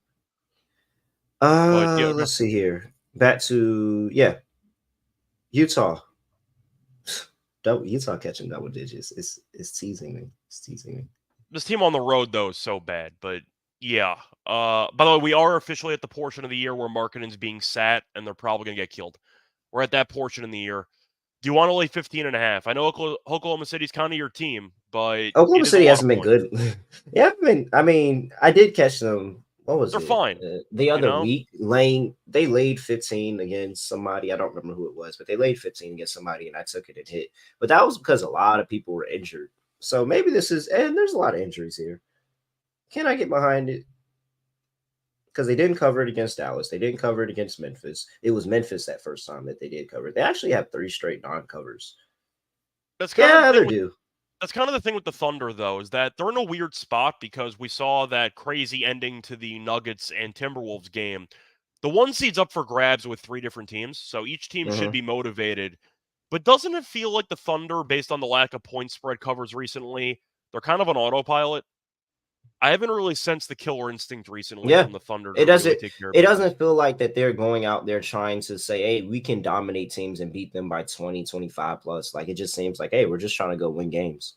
But let's see here. Back to Utah. Utah catching double digits. It's teasing me. It's teasing me. This team on the road though is so bad, but yeah. By the way, we are officially at the portion of the year where Markkanen's being sat and they're probably going to get killed. We're at that portion in the year. Do you want to lay 15.5? I know Oklahoma City's kind of your team, but Oklahoma City hasn't been good. Yeah, I mean, I did catch them. What was They're fine. The other week, they laid 15 against somebody. I don't remember who it was, but they laid 15 against somebody, and I took it and hit. But that was because a lot of people were injured. So maybe and there's a lot of injuries here. Can I get behind it? Because they didn't cover it against Dallas. They didn't cover it against Memphis. It was Memphis that first time that they did cover it. They actually have 3 straight non-covers. That's kind of That's kind of the thing with the Thunder, though, is that they're in a weird spot because we saw that crazy ending to the Nuggets and Timberwolves game. The 1 seed's up for grabs with 3 different teams, so each team should be motivated. But doesn't it feel like the Thunder, based on the lack of point spread covers recently, they're kind of on autopilot? I haven't really sensed the killer instinct recently from the Thunder. It doesn't feel like that they're going out there trying to say, hey, we can dominate teams and beat them by 20, 25 plus. Like, it just seems like, hey, we're just trying to go win games.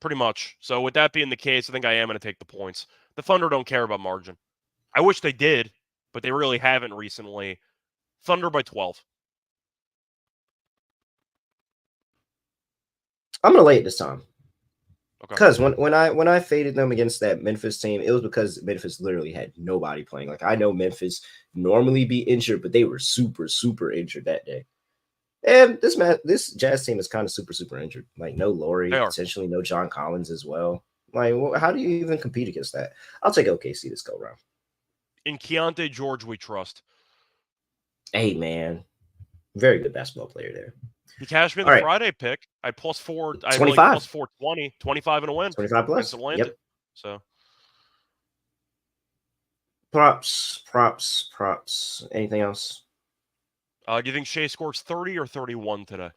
Pretty much. So with that being the case, I think I am going to take the points. The Thunder don't care about margin. I wish they did, but they really haven't recently. Thunder by 12. I'm going to lay it this time. Because when I faded them against that Memphis team, it was because Memphis literally had nobody playing. Like, I know Memphis normally be injured, but they were super, super injured that day. And this Jazz team is kind of super, super injured. Like, no Laurie, potentially no John Collins as well. Like, how do you even compete against that? I'll take OKC this go round. In Keontae George, we trust. Hey, man. Very good basketball player there. He cashed me the Friday pick. I had plus 4. I had 25. Like plus 420, 25 and a win. 25 plus. Yep. So props. Anything else? Do you think Shea scores 30 or 31 today?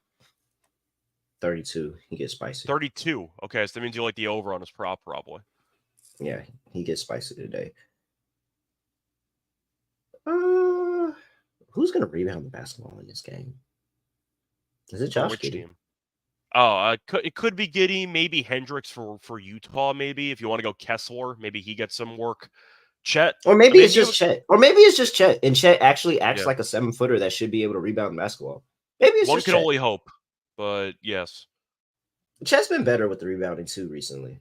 32. He gets spicy. 32. Okay, so that means you like the over on his prop, probably. Yeah, he gets spicy today. Who's going to rebound the basketball in this game? Is it Josh Giddey? Team? Oh, it could be Giddey, maybe Hendricks for Utah, maybe. If you want to go Kessler, maybe he gets some work. Chet. Or maybe it's just Chet. Or maybe it's just Chet. And Chet actually acts like a 7-footer that should be able to rebound the basketball. Maybe it's one just can Chet. only hope. But yes. Chet's been better with the rebounding too recently.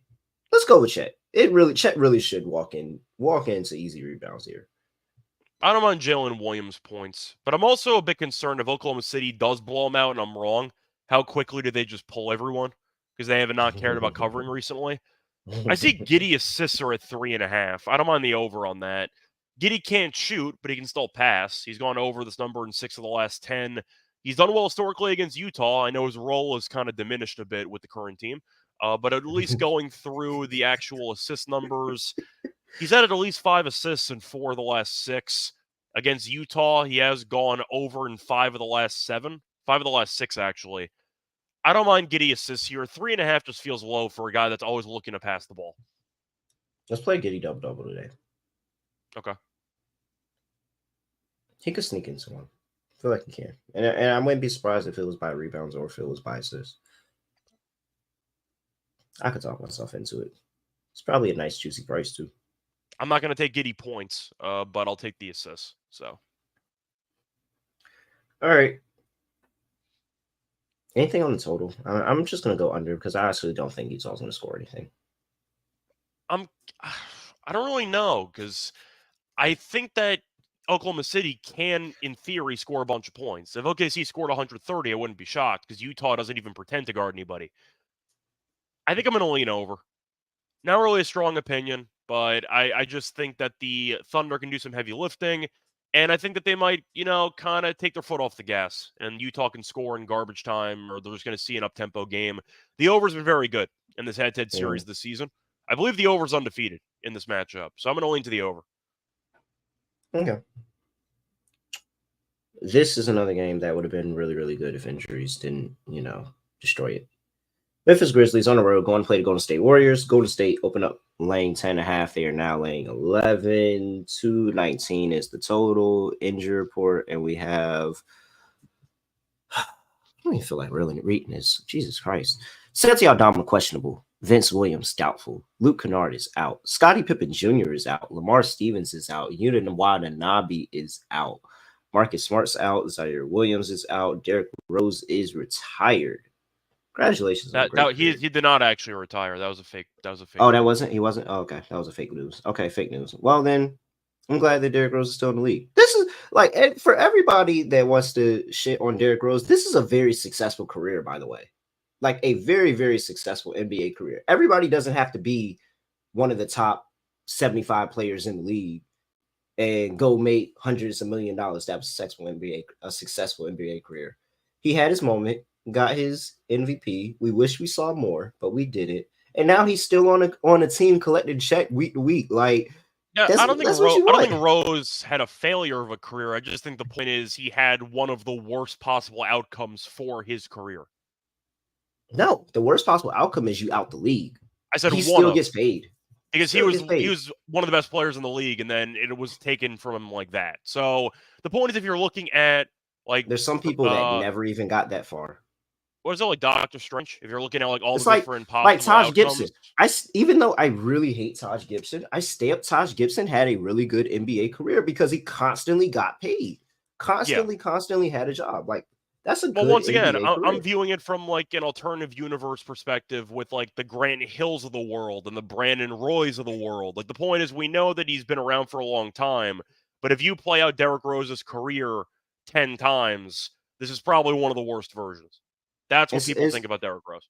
Let's go with Chet. Chet really should walk into easy rebounds here. I don't mind Jalen Williams points, but I'm also a bit concerned if Oklahoma City does blow them out and I'm wrong, how quickly do they just pull everyone? Because they have not cared about covering recently. I see Giddey assists are at 3.5. I don't mind the over on that. Giddey can't shoot, but he can still pass. He's gone over this number in 6 of the last 10. He's done well historically against Utah. I know his role is kind of diminished a bit with the current team, but at least going through the actual assist numbers, he's had at least 5 assists in 4 of the last 6. Against Utah, he has gone over in 5 of the last 7. 5 of the last 6, actually. I don't mind Giddey assists here. 3.5 just feels low for a guy that's always looking to pass the ball. Let's play Giddey double today. Okay. He could sneak into one. I feel like he can. And I wouldn't be surprised if it was by rebounds or if it was by assists. I could talk myself into it. It's probably a nice, juicy price, too. I'm not going to take Giddey points, but I'll take the assists. So. All right. Anything on the total? I'm just going to go under because I actually don't think Utah's going to score anything. I don't really know because I think that Oklahoma City can, in theory, score a bunch of points. If OKC scored 130, I wouldn't be shocked because Utah doesn't even pretend to guard anybody. I think I'm going to lean over. Not really a strong opinion, but I just think that the Thunder can do some heavy lifting, and I think that they might, kind of take their foot off the gas, and Utah can score in garbage time, or they're just going to see an up-tempo game. The over's been very good in this head-to-head series this season. I believe the over's undefeated in this matchup, so I'm going to lean to the over. Okay. This is another game that would have been really, really good if injuries didn't, destroy it. Memphis Grizzlies on the road going to play the Golden State Warriors. Golden State open up laying 10.5. They are now laying 11. 219 is the total injury report. And we have, I don't even feel like really reading this. Jesus Christ. Santi Aldama questionable. Vince Williams doubtful. Luke Kennard is out. Scottie Pippen Jr. is out. Lamar Stevens is out. Yuta Watanabe is out. Marcus Smart's out. Zaire Williams is out. Derrick Rose is retired. Congratulations. He did not actually retire. That was a fake. Oh, that wasn't? He wasn't? Oh, okay. That was a fake news. Okay, fake news. Well, then I'm glad that Derrick Rose is still in the league. This is like, for everybody that wants to shit on Derrick Rose, this is a very successful career, by the way. Like a very, very successful NBA career. Everybody doesn't have to be one of the top 75 players in the league and go make hundreds of $1 million. That was a successful NBA career. He had his moment. Got his MVP. We wish we saw more, but we didn't. And now he's still on a team collecting check week to week. Like, yeah, I don't think Rose had a failure of a career. I just think the point is he had one of the worst possible outcomes for his career. No, the worst possible outcome is you out the league. I said he still gets paid. Because he was one of the best players in the league, and then it was taken from him like that. So the point is, if you're looking at there's some people that never even got that far. What is it, like Dr. Strange? If you're looking at all it's the different possible like Taj outcomes. Gibson. Even though I really hate Taj Gibson, Taj Gibson had a really good NBA career because he constantly got paid. Constantly had a job. Like, that's a good once again, NBA I'm viewing it from like an alternative universe perspective with like the Grant Hills of the world and the Brandon Roys of the world. Like, the point is, we know that he's been around for a long time, but if you play out Derrick Rose's career 10 times, this is probably one of the worst versions. That's what people think about Derrick Rose.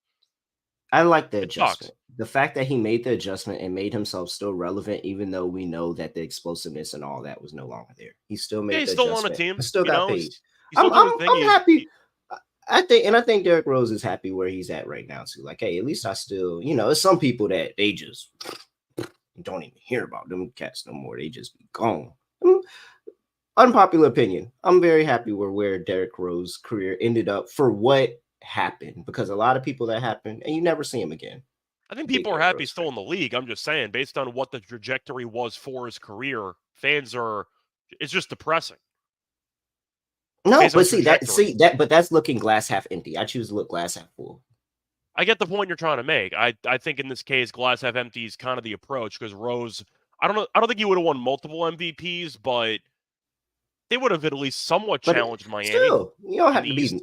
I like the adjustment. The fact that he made the adjustment and made himself still relevant, even though we know that the explosiveness and all that was no longer there. He still made the adjustment. He's still on a team. He still got paid. I'm happy. I think Derrick Rose is happy where he's at right now too. Like, hey, at least I still, there's some people that they just don't even hear about them cats no more. They just be gone. Unpopular opinion. I'm very happy where Derrick Rose's career ended up for what happened, because a lot of people that happened and you never see him again. I think people are happy still in the league. I'm just saying, based on what the trajectory was for his career, it's just depressing. No, but but that's looking glass half empty. I choose to look glass half full. I get the point you're trying to make. I think in this case, glass half empty is kind of the approach, because Rose, I don't think he would have won multiple MVPs, but they would have at least somewhat challenged Miami. Still, you don't have to be.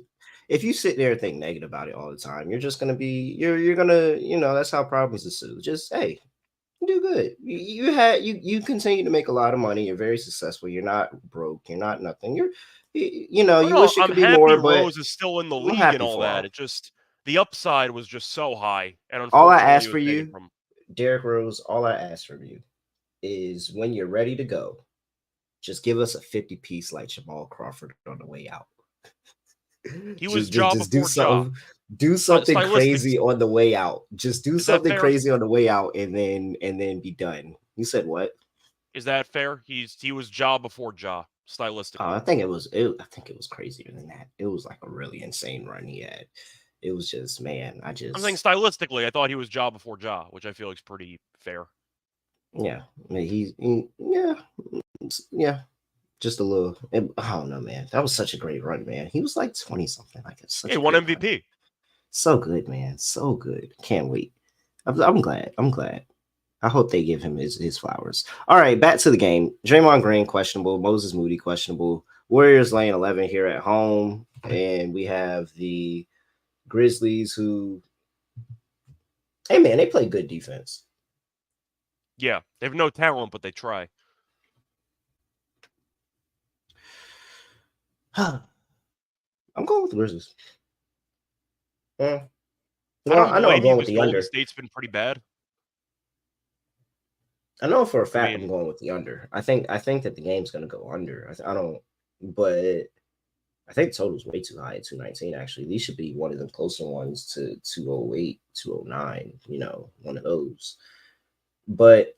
If you sit there and think negative about it all the time, you're just gonna be. You're gonna. That's how problems ensue. Just, hey, do good. You continue to make a lot of money. You're very successful. You're not broke. You're not nothing. Oh You no, wish it I'm could be happy more, but Rose is still in the we're league and happy all for that. him. It just the upside was just so high, and All I unfortunately, ask it for was taken you, from. Derrick Rose, all I ask from you is when you're ready to go, just give us a 50-piece like Jamal Crawford on the way out. He was just, Ja just do before Ja. something. Do something Stylistics, crazy on the way out. Just do is that something fair? crazy on the way out, and then be done. You said what? Is that fair? He was Ja before Ja, stylistically. I think it was. I think it was crazier than that. It was like a really insane run he had. It was just, man. I'm saying stylistically, I thought he was Ja before Ja, which I feel like is pretty fair. Yeah. I mean, yeah, yeah. Just a little. I don't know, man. That was such a great run, man. He was like 20 something. Like it's Yeah, such he a won great run. MVP. So good, man. So good. Can't wait. I'm glad. I'm glad. I hope they give him his flowers. All right, back to the game. Draymond Green questionable. Moses Moody questionable. Warriors laying 11 here at home, and we have the Grizzlies who, hey man, they play good defense. Yeah, they have no talent, but they try. I'm going with the Grizzlies. Yeah. I Well, don't I know I'm blame you going with because the Golden under. State's been pretty bad. I know for a I fact I'm mean, going with the under. I think that the game's going to go under. I don't, but I think total's way too high at 219. Actually, these should be one of the closer ones to 208, 209. One of those. But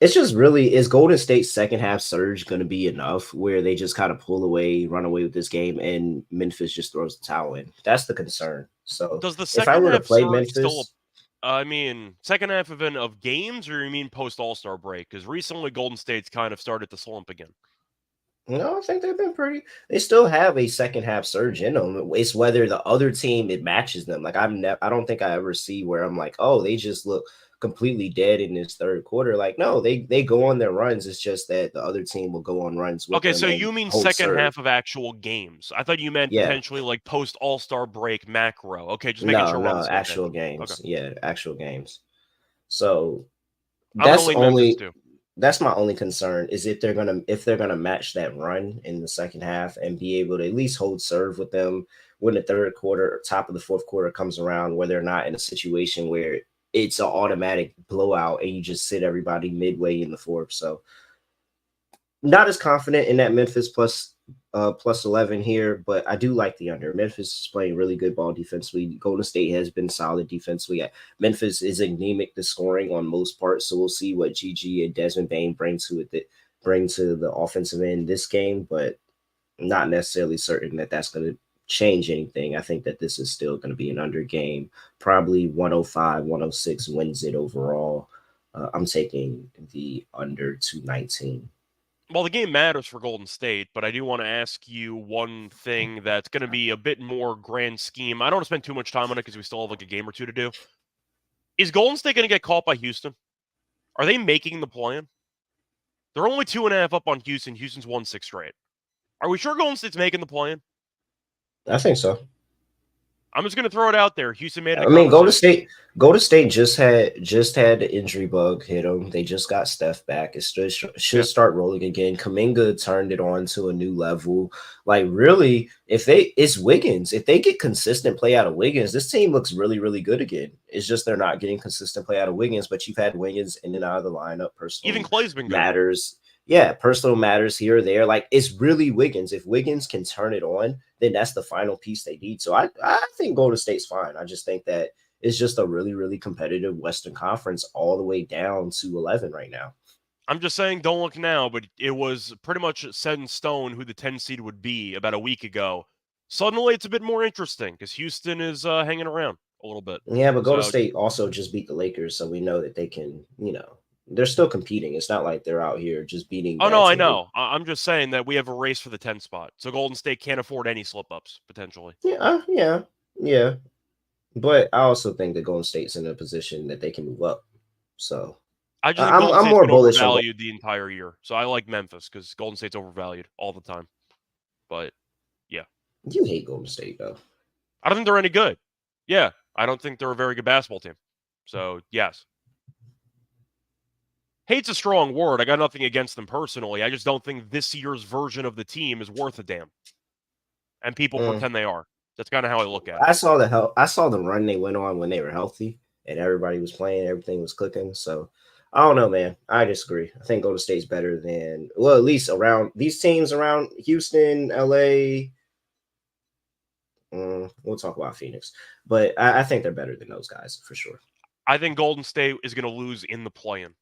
it's just really, is Golden State's second half surge going to be enough where they just kind of pull away, run away with this game, and Memphis just throws the towel in? That's the concern. So does the if I second were to half play surge still? Memphis, I mean, second half of games, or you mean post All-Star break? Because recently Golden State's kind of started to slump again. no, I think they've been pretty. They still have a second half surge in them. It's whether the other team it matches them. Like I don't think I ever see where I'm like, oh, they just look completely dead in this third quarter. Like no, they go on their runs. It's just that the other team will go on runs with Okay, them so and you mean hold second serve. half of actual games? I thought you meant Yeah, potentially like post All-Star break macro. Okay, just making no, sure we're on the no, same page. actual Okay, games. Yeah, actual games. So I'm gonna that's lean Memphis only too. that's my only concern is if they're gonna match that run in the second half and be able to at least hold serve with them when the third quarter or top of the fourth quarter comes around, where they're not in a situation where it's an automatic blowout and you just sit everybody midway in the fourth. So not as confident in that Memphis plus 11 here, but I do like the under. Memphis is playing really good ball defensively. Golden State has been solid defensively. Memphis is anemic to scoring on most parts, so we'll see what GG and Desmond Bain bring to the offensive end this game, but not necessarily certain that that's going to change anything. I think that this is still going to be an under game. Probably 105, 106 wins it overall. I'm taking the under 219. Well, the game matters for Golden State, but I do want to ask you one thing that's going to be a bit more grand scheme. I don't want to spend too much time on it because we still have like a game or two to do. Is Golden State going to get caught by Houston? Are they making the plan? They're only 2.5 up on Houston. Houston's won 6 straight. Are we sure Golden State's making the plan? I think so. I'm just going to throw it out there. Houston made it I a mean, conversation. Golden State just had the injury bug hit them. They just got Steph back. It should Yeah. start rolling again. Kaminga turned it on to a new level. Like really, it's Wiggins. If they get consistent play out of Wiggins, this team looks really, really good again. It's just they're not getting consistent play out of Wiggins. But you've had Wiggins in and out of the lineup. Even Personal Clay's been good. matters. Yeah, personal matters here or there. Like it's really Wiggins. If Wiggins can turn it on, then that's the final piece they need. So I think Golden State's fine. I just think that it's just a really, really competitive Western Conference all the way down to 11 right now. I'm just saying, don't look now, but it was pretty much set in stone who the 10 seed would be about a week ago. Suddenly, it's a bit more interesting because Houston is hanging around a little bit. Yeah, but Golden So, State also just beat the Lakers, so we know that they can, they're still competing. It's not like they're out here just beating oh no, bad I teams. know. I'm just saying that we have a race for the 10 spot. So Golden State can't afford any slip ups potentially. Yeah. But I also think that Golden State's in a position that they can move up. So I just think I'm Golden I'm State's more been bullish on. overvalued the entire year. So I like Memphis because Golden State's overvalued all the time. But yeah, You hate Golden State though. I don't think they're any good. Yeah, I don't think they're a very good basketball team. So yes. hate's a strong word. I got nothing against them personally. I just don't think this year's version of the team is worth a damn. And people pretend they are. That's kind of how I look at it. I saw the run they went on when they were healthy and everybody was playing, everything was clicking. So I don't know, man. I disagree. I think Golden State's better than, well, at least around these teams around Houston, LA. We'll talk about Phoenix, but I think they're better than those guys for sure. I think Golden State is going to lose in the play-in.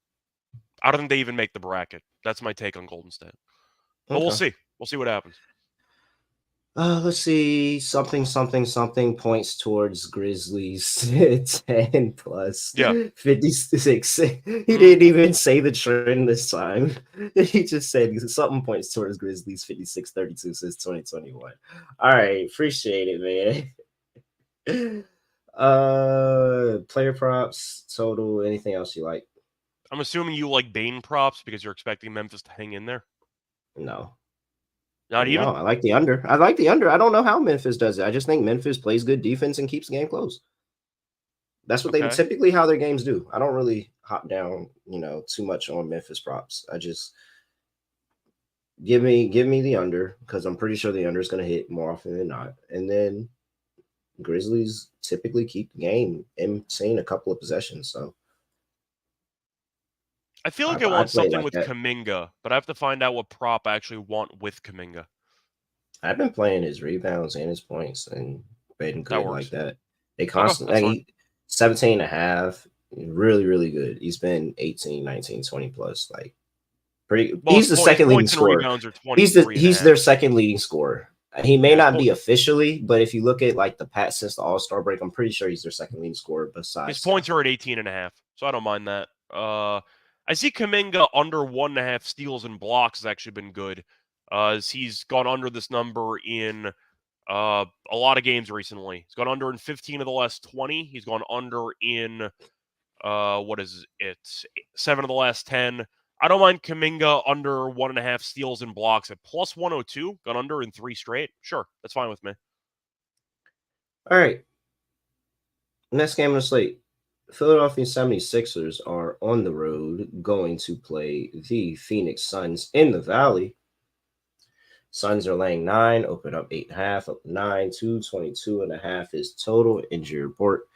I don't think they even make the bracket. That's my take on Golden State. But we'll see. We'll see what happens. Let's see. Something points towards Grizzlies 10 plus 56. He didn't even say the trend this time. He just said something points towards Grizzlies 56-32 since 2021. All right. Appreciate it, man. Player props, total, anything else you like? I'm assuming you like Bane props because you're expecting Memphis to hang in there. No. Not even? No, I like the under. I don't know how Memphis does it. I just think Memphis plays good defense and keeps the game close. That's what they typically how their games do. I don't really hop down, too much on Memphis props. I just give me the under because I'm pretty sure the under is going to hit more often than not. And then Grizzlies typically keep the game insane a couple of possessions. So I feel like I want something with Kuminga, but I have to find out what prop I actually want with Kuminga. I've been playing his rebounds and his points and betting good like that. They constantly 17.5, really, really good. He's been 18, 19, 20 plus. Like pretty. Well, he's the second leading scorer. He's their second leading scorer. He may not be officially, but if you look at like the Pats since the All-Star break, I'm pretty sure he's their second leading scorer. Besides, his points are at 18.5, so I don't mind that. I see Kuminga under 1.5 steals and blocks has actually been good. He's gone under this number in a lot of games recently. He's gone under in 15 of the last 20. He's gone under in 7 of the last 10. I don't mind Kuminga under 1.5 steals and blocks at plus 102. Gone under in 3 straight. Sure, that's fine with me. All right. Next game on the slate. Philadelphia 76ers are on the road going to play the Phoenix Suns in the Valley. Suns are laying 9, open up 8.5, up 9, 222.5 is total injury report.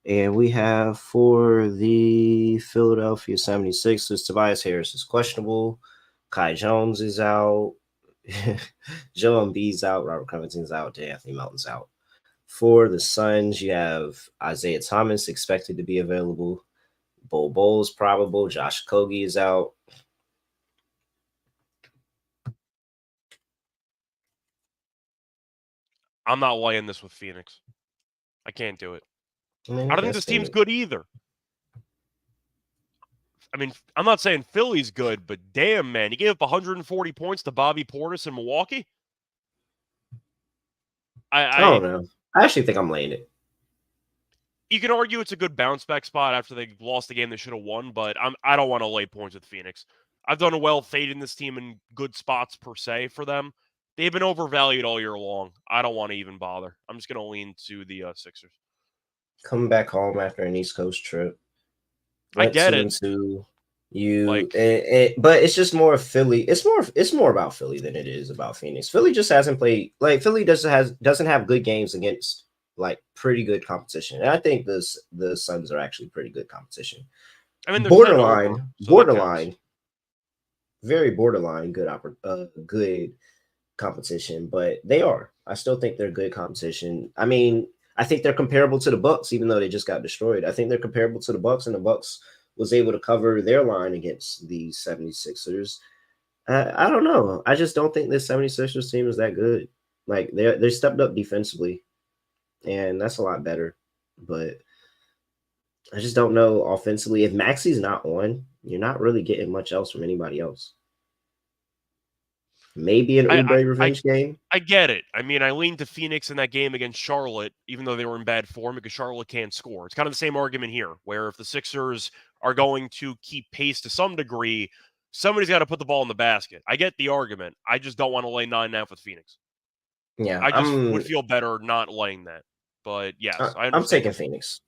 And we have for the Philadelphia 76ers, Tobias Harris is questionable. Kai Jones is out. Joe Embiid's out. Robert Covington's out. Anthony Melton's out. For the Suns, you have Isaiah Thomas expected to be available. Bol Bol's probable. Josh Okogie is out. I'm not laying this with Phoenix. I can't do it. I don't think this team's good either. I mean, I'm not saying Philly's good, but damn, man, you gave up 140 points to Bobby Portis in Milwaukee? I don't know. I actually think I'm laying it. You can argue it's a good bounce back spot after they lost the game they should have won, but I don't want to lay points with Phoenix. I've done well fading this team in good spots per se for them. They've been overvalued all year long. I don't want to even bother. I'm just going to lean to the Sixers. Coming back home after an East Coast trip. I get it. But it's just more Philly. It's more about Philly than it is about Phoenix. Philly just hasn't played Philly doesn't have good games against like pretty good competition. And I think the Suns are actually pretty good competition. I mean, borderline, very borderline good competition, but they are. I still think they're good competition. I mean, I think they're comparable to the Bucks, even though they just got destroyed. I think they're comparable to the Bucks, and the Bucks was able to cover their line against the 76ers. I don't know. I just don't think this 76ers team is that good. Like they stepped up defensively, and that's a lot better. But I just don't know offensively. If Maxi's not on, you're not really getting much else from anybody else. Maybe an Oubre revenge game. I get it. I mean, I leaned to Phoenix in that game against Charlotte, even though they were in bad form, because Charlotte can't score. It's kind of the same argument here, where if the Sixers are going to keep pace to some degree, somebody's got to put the ball in the basket. I get the argument. I just don't want to lay 9.5 with Phoenix. Yeah, I just would feel better not laying that. But yes, I'm taking Phoenix.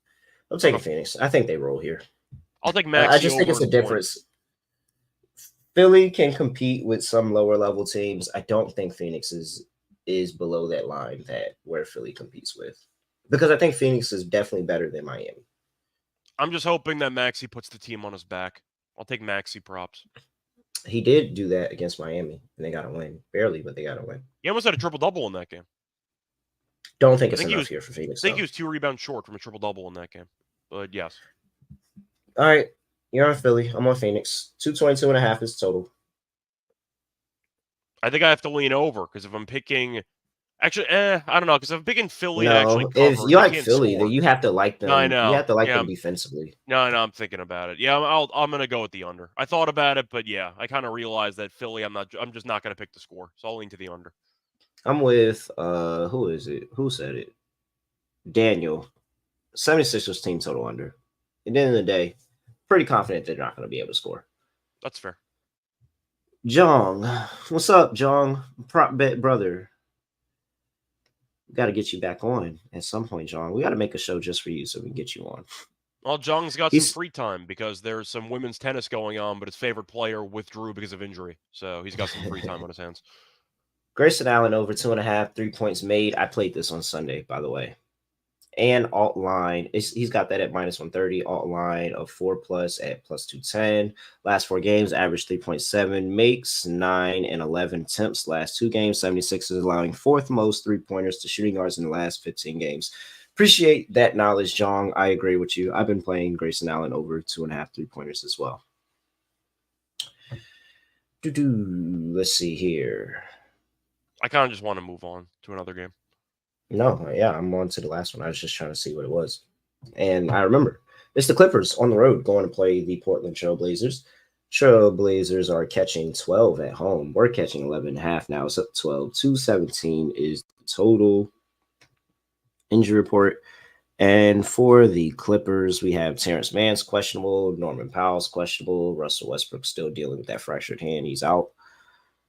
Phoenix. I think they roll here. I'll take Maxey. I just think it's a difference. Philly can compete with some lower level teams. I don't think Phoenix is below that line that where Philly competes with, because I think Phoenix is definitely better than Miami. I'm just hoping that Maxey puts the team on his back. I'll take Maxey props. He did do that against Miami, and they got to win barely, but they got to win. He almost had a triple-double in that game. Don't think I it's think he enough was. here for Phoenix I think though. he was 2 rebounds short from a triple-double in that game. But yes. All right, you're on Philly. I'm on Phoenix. 222.5 is total. I think I have to lean over because if I'm picking, actually, I don't know, because if I'm picking Philly to actually No, if cover, you they like can't Philly, score. then you have to like No, I them. You know. have to like Yeah, them defensively. no, I'm thinking about it. Yeah, I'm gonna go with the under. I thought about it, but yeah, I kind of realized that Philly, I'm just not gonna pick the score, so I'll lean to the under. I'm with who is it? Who said it? Daniel. 76ers team total under. At the end of the day, pretty confident they're not going to be able to score. That's fair. Jong, what's up, Jong? Prop bet brother. We got to get you back on at some point, Jong. We got to make a show just for you so we can get you on. Well, Jung's got some He's free time because there's some women's tennis going on, but his favorite player withdrew because of injury, so he's got some free time on his hands. Grayson Allen over 2.5, 3 points made. I played this on Sunday, by the way. And alt line, he's got that at minus 130. Alt line of 4+ at plus 210. Last 4 games, average 3.7 makes, 9 and 11 attempts. Last 2 games, 76 is allowing 4th most 3-pointers to shooting guards in the last 15 games. Appreciate that knowledge, Jong. I agree with you. I've been playing Grayson Allen over 2.5 3-pointers as well. Let's see here. I kind of just want to move on to another game. No, yeah, I'm on to the last one. I was just trying to see what it was. And I remember it's the Clippers on the road going to play the Portland Trailblazers. Trailblazers are catching 12 at home. We're catching 11.5 now. It's up 12. 217 is the total injury report. And for the Clippers, we have Terrence Mann's questionable, Norman Powell's questionable, Russell Westbrook still dealing with that fractured hand. He's out.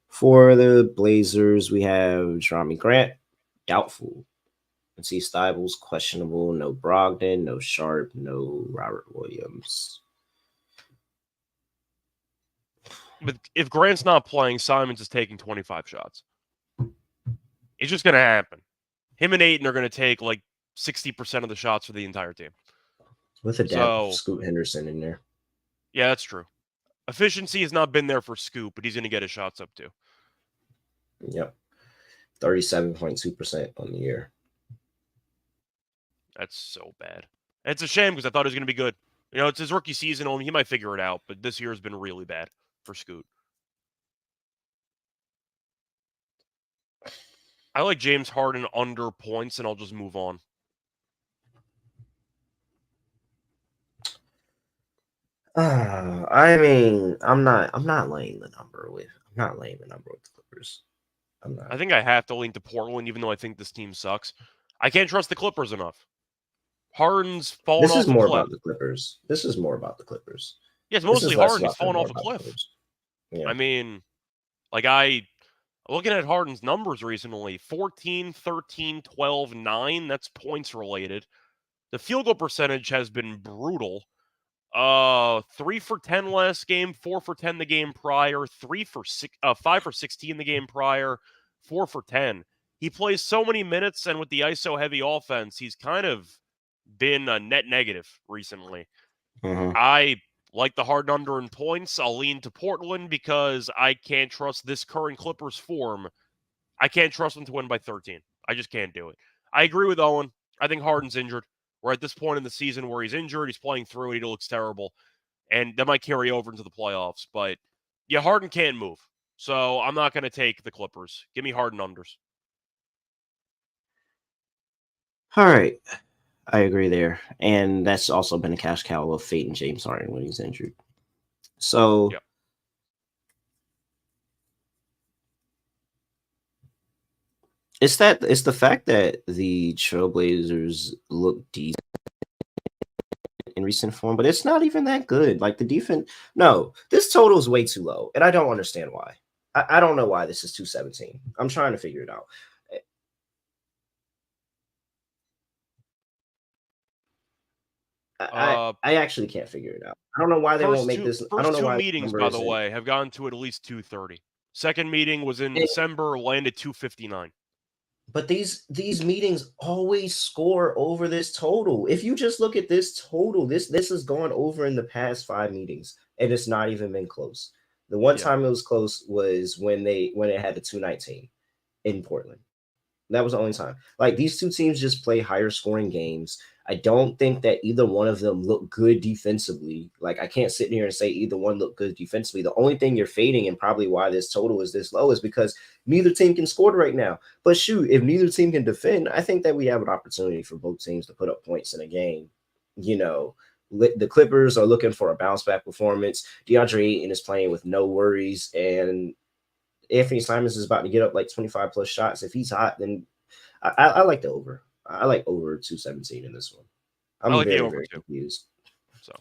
For the Blazers, we have Jeremy Grant, doubtful. See Stiebels, questionable. No Brogdon, no Sharp, no Robert Williams. But if Grant's not playing, Simons is taking 25 shots. It's just going to happen. Him and Ayton are going to take like 60% of the shots for the entire team. With a dab of Scoot Henderson in there. Yeah, that's true. Efficiency has not been there for Scoot, but he's going to get his shots up too. Yep. 37.2% on the year. That's so bad. And it's a shame because I thought he was going to be good. You know, it's his rookie season. He might figure it out, but this year has been really bad for Scoot. I like James Harden under points, and I'll just move on. I mean, I'm not laying the number with the Clippers. I'm not. I think I have to lean to Portland, even though I think this team sucks. I can't trust the Clippers enough. Harden's fallen This off is a more cliff. about the Clippers. This is more about the Clippers. Yeah, it's mostly Harden. He's fallen off a cliff. Yeah. I mean, like looking at Harden's numbers recently, 14, 13, 12, 9, that's points related. The field goal percentage has been brutal. 3 for 10 last game, 4 for 10 the game prior, 5 for 16 the game prior, 4 for 10. He plays so many minutes, and with the ISO heavy offense, he's kind of been a net negative recently. Mm-hmm. I like the Harden under in points. I'll lean to Portland because I can't trust this current Clippers form. I can't trust them to win by 13. I just can't do it. I agree with Owen. I think Harden's injured. We're at this point in the season where he's injured. He's playing through it. He looks terrible. And that might carry over into the playoffs. But, yeah, Harden can't move. So I'm not going to take the Clippers. Give me Harden unders. All right. I agree there. And that's also been a cash cow of Fate and James Harden when he's injured. So, yep. It's the fact that the Trailblazers look decent in recent form, but it's not even that good. Like the defense, no, this total is way too low, and I don't understand why. I don't know why this is 217. I'm trying to figure it out. I actually can't figure it out. I don't know why they won't make this. I don't First know two why this meetings, number by the isn't. way, have gone to at least 230. Second meeting was in And, December, landed 259. but these meetings always score over this total. If you just look at this total, this has gone over in the past 5 meetings, and it's not even been close. The one Yeah. time it was close was when it had the 219 in Portland. That was the only time. Like, these two teams just play higher scoring games. I don't think that either one of them look good defensively. Like, I can't sit here and say either one looked good defensively. The only thing you're fading, and probably why this total is this low, is because neither team can score right now. But shoot, if neither team can defend, I think that we have an opportunity for both teams to put up points in a game. You know, the Clippers are looking for a bounce back performance. DeAndre Ayton is playing with no worries, and Anthony Simons is about to get up like 25 plus shots. If he's hot, then I like the over. I like over 217 in this one. I I'm like the very, over very too. confused. So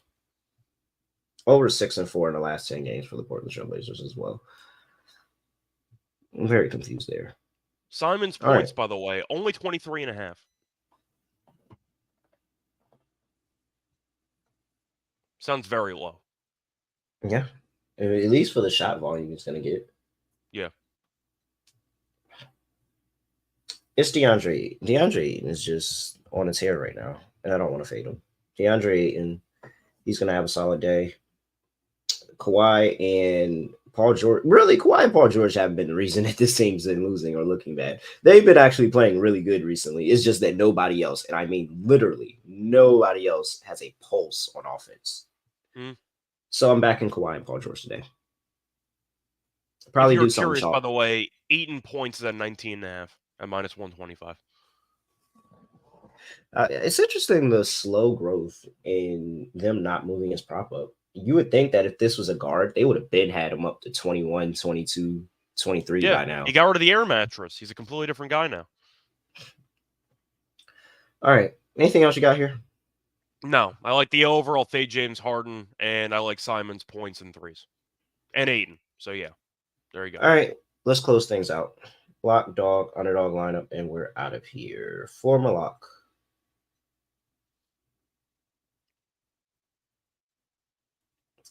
Over 6-4 in the last 10 games for the Portland Trailblazers as well. I'm very confused there. Simon's All points, right. by the way, only 23.5. Sounds very low. Yeah. At least for the shot volume he's going to get. Yeah. It's DeAndre. DeAndre Ayton is just on his hair right now, and I don't want to fade him. DeAndre Ayton, he's going to have a solid day. Kawhi and Paul George, really, Kawhi and Paul George haven't been the reason that this team's been losing or looking bad. They've been actually playing really good recently. It's just that nobody else, and I mean literally nobody else, has a pulse on offense. So I'm backing Kawhi and Paul George today. Probably if you're do something curious, by chalk. the way, Ayton points is at 19.5 at minus 125. It's interesting the slow growth in them not moving his prop up. You would think that if this was a guard, they would have been had him up to 21, 22, 23 Yeah, by now. he got rid of the air mattress. He's a completely different guy now. All right. Anything else you got here? No, I like the over. I'll fade James Harden, and I like Simon's points and threes. And Ayton. So, yeah, there you go. All right. Let's close things out. Lock, dog, underdog lineup, and we're out of here. For my lock.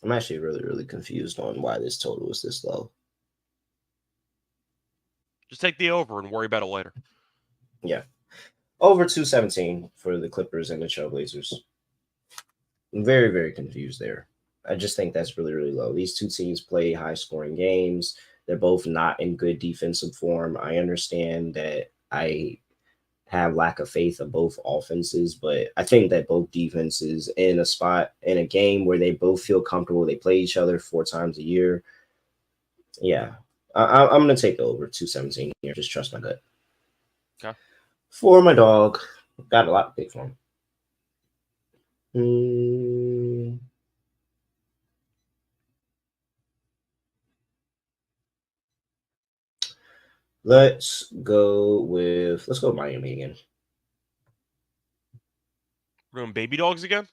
I'm actually really, really confused on why this total is this low. Just take the over and worry about it later. Yeah. Over 217 for the Clippers and the Trailblazers. I'm very, very confused there. I just think that's really, really low. These two teams play high scoring games. They're both not in good defensive form. I understand that I have lack of faith of both offenses, but I think that both defenses in a spot in a game where they both feel comfortable, they play each other 4 times a year. Yeah, I'm going to take the over 217 here. Just trust my gut. Okay. For my dog, got a lot to pick from. Let's go Miami again. We're going baby dogs again?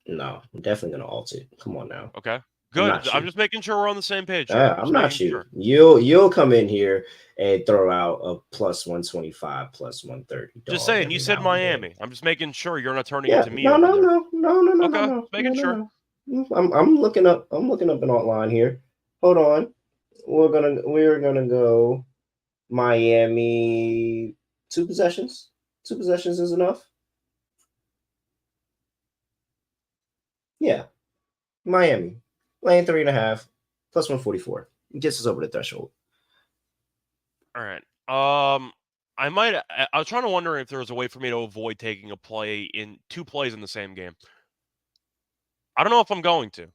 No, I'm definitely going to alt it. Come on now. Okay. Good. I'm just making sure we're on the same page. I'm not you. Sure. You'll come in here and throw out a plus 125, plus 130. Just saying, you said Miami. I'm just making sure you're not turning into me. No. Okay, making sure. I'm looking up an outline here. Hold on. We're gonna go Miami. 2 possessions. 2 possessions is enough. Yeah, Miami laying 3.5 plus 144 gets us over the threshold. All right. I was trying to wonder if there was a way for me to avoid taking two plays in the same game. I don't know if I'm going to.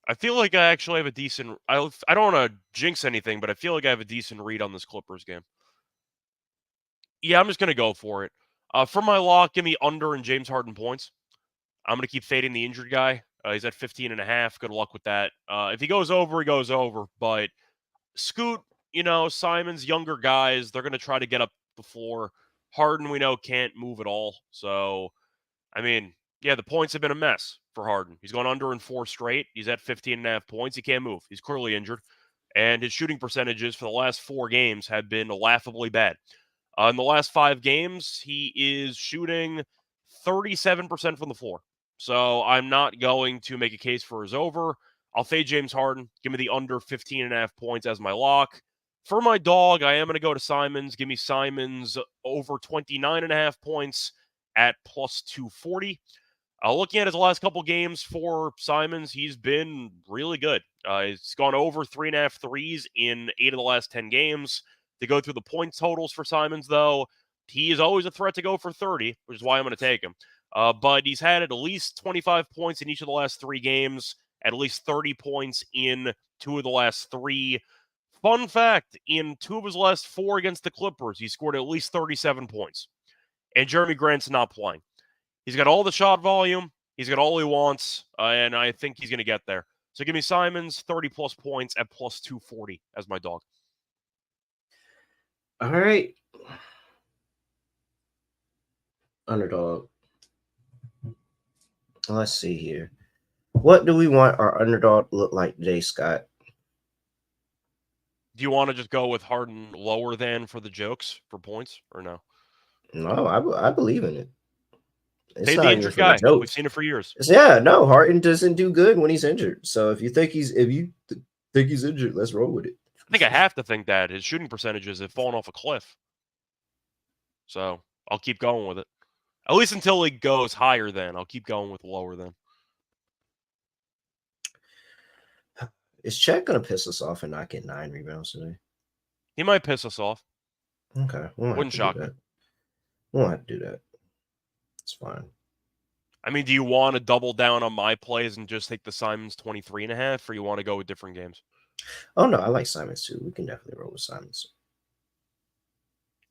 I feel like I actually have a decent. I don't want to jinx anything, but I feel like I have a decent read on this Clippers game. Yeah, I'm just gonna go for it. For my lock, give me under and James Harden points. I'm going to keep fading the injured guy. He's at 15.5. Good luck with that. If he goes over, he goes over. But Scoot, Simon's younger guys, they're going to try to get up the floor. Harden, we know, can't move at all. So, I mean, yeah, the points have been a mess for Harden. He's gone under in 4 straight. He's at 15.5 points. He can't move. He's clearly injured. And his shooting percentages for the last 4 games have been laughably bad. In the last 5 games, he is shooting 37% from the floor. So I'm not going to make a case for his over. I'll fade James Harden. Give me the under 15.5 points as my lock. For my dog, I am going to go to Simons. Give me Simons over 29.5 points at plus 240. Looking at his last couple games for Simons, he's been really good. He's gone over 3.5 threes in 8 of the last 10 games. To go through the points totals for Simons, though, he is always a threat to go for 30, which is why I'm going to take him. But he's had at least 25 points in each of the last 3 games, at least 30 points in 2 of the last 3. Fun fact, in 2 of his last 4 against the Clippers, he scored at least 37 points. And Jeremy Grant's not playing. He's got all the shot volume. He's got all he wants, and I think he's going to get there. So give me Simons, 30-plus points at plus 240 as my dog. All right. Underdog. Let's see here. What do we want our underdog to look like today, Scott? Do you want to just go with Harden lower than for the jokes for points, or no? No, I believe in it. It's Take not the even injured for the guy. jokes. We've seen it for years. Yeah, no, Harden doesn't do good when he's injured. So if you think he's injured, let's roll with it. I think I have to think that his shooting percentages have fallen off a cliff. So I'll keep going with it. At least until he goes higher than. I'll keep going with lower than. Is Chet going to piss us off and not get 9 rebounds today? He might piss us off. Okay. Wouldn't shock me. We won't have to do that. It's fine. I mean, do you want to double down on my plays and just take the Simons 23.5, or you want to go with different games? Oh, no, I like Simons too. We can definitely roll with Simons.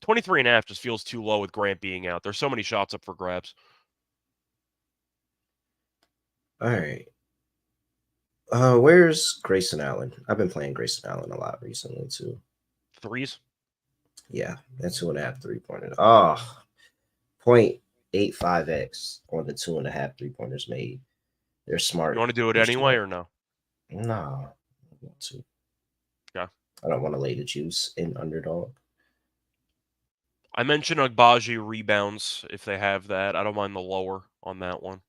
23.5 just feels too low with Grant being out. There's so many shots up for grabs. All right. Where's Grayson Allen? I've been playing Grayson Allen a lot recently too. Threes? Yeah, that's 2.5 3-pointers. Oh, 0.85x on the 2.5 3-pointers made. They're smart. You want to do it anyway or no? No, I don't want to. Yeah. I don't want to lay the juice in underdog. I mentioned Agbaji rebounds if they have that. I don't mind the lower on that one.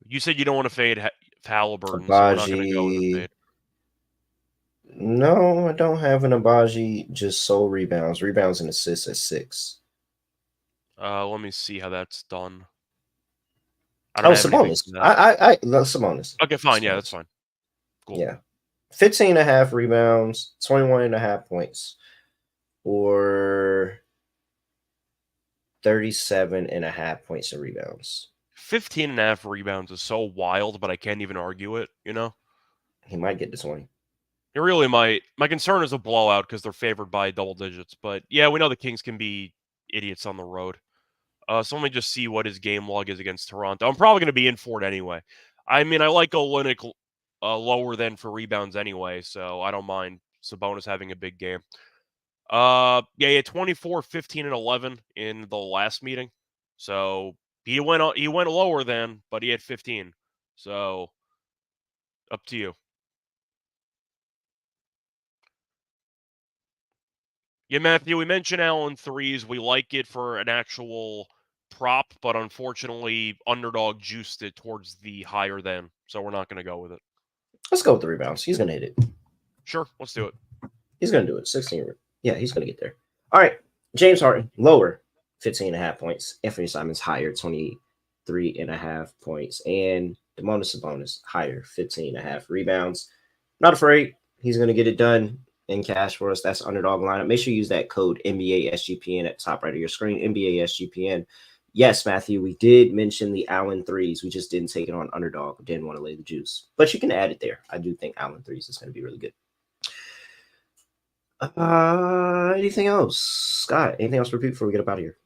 You said you don't want to fade Halliburton, so we're not going to go with a fade. No, I don't have an Agbaji, just sole rebounds. Rebounds and assists at 6. Let me see how that's done. Sabonis. Sabonis. Okay, fine. Sabonis. Yeah, that's fine. Cool. Yeah. 15.5 rebounds, 21.5 points, or 37.5 points and rebounds. 15.5 rebounds is so wild, but I can't even argue it, you know? He might get to 20. He really might. My concern is a blowout because they're favored by double digits. But yeah, we know the Kings can be idiots on the road. So let me just see what his game log is against Toronto. I'm probably going to be in for it anyway. I mean, I like Olynyk lower than for rebounds anyway, so I don't mind Sabonis having a big game. Yeah, he had 24, 15, and 11 in the last meeting. So he went lower than, but he had 15. So up to you. Yeah, Matthew, we mentioned Allen threes. We like it for an actual prop, but unfortunately, underdog juiced it towards the higher than, so we're not going to go with it. Let's go with the rebounds. He's going to hit it. Sure, let's do it. He's going to do it. 16. Yeah, he's going to get there. All right. James Harden, lower, 15.5 points. Anthony Simons, higher, 23.5 points. And Sabonis, higher, 15.5 rebounds. Not afraid. He's going to get it done in cash for us. That's underdog lineup. Make sure you use that code NBA SGPN at the top right of your screen. NBA SGPN. Yes, Matthew, we did mention the Allen threes. We just didn't take it on underdog. Didn't want to lay the juice. But you can add it there. I do think Allen threes is going to be really good. Anything else? Scott, anything else for people before we get up out of here?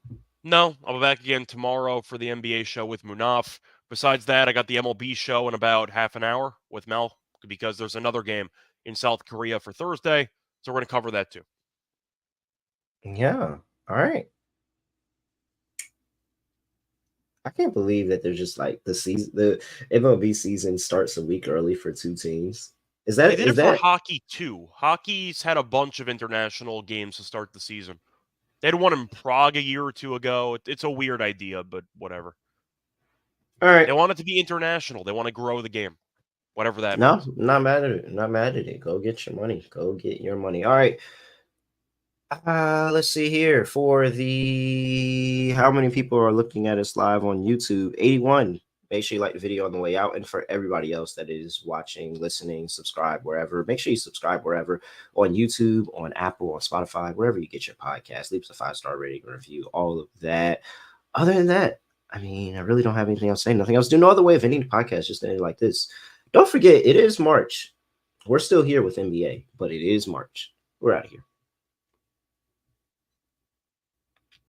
No, I'll be back again tomorrow for the NBA show with Munaf. Besides that, I got the MLB show in about half an hour with Mel because there's another game in South Korea for Thursday. So we're going to cover that too. Yeah. All right. I can't believe that they're just like the MLB season starts a week early for 2 teams. They did it for hockey too. Hockey's had a bunch of international games to start the season. They had one in Prague a year or two ago. It's a weird idea, but whatever. All right. They want it to be international. They want to grow the game, whatever that No, means. not mad at it. Not mad at it. Go get your money. Go get your money. All right. Let's see here for the how many people are looking at us live on YouTube. 81. Make sure you like the video on the way out. And for everybody else that is watching, listening, subscribe wherever. Make sure you subscribe wherever on YouTube, on Apple, on Spotify, wherever you get your podcast. Leave us a 5-star rating and review, all of that. Other than that, I mean, I really don't have anything else to say. Nothing else. Do no other way of ending the podcast, just ending like this. Don't forget, it is March. We're still here with NBA, but it is March. We're out of here.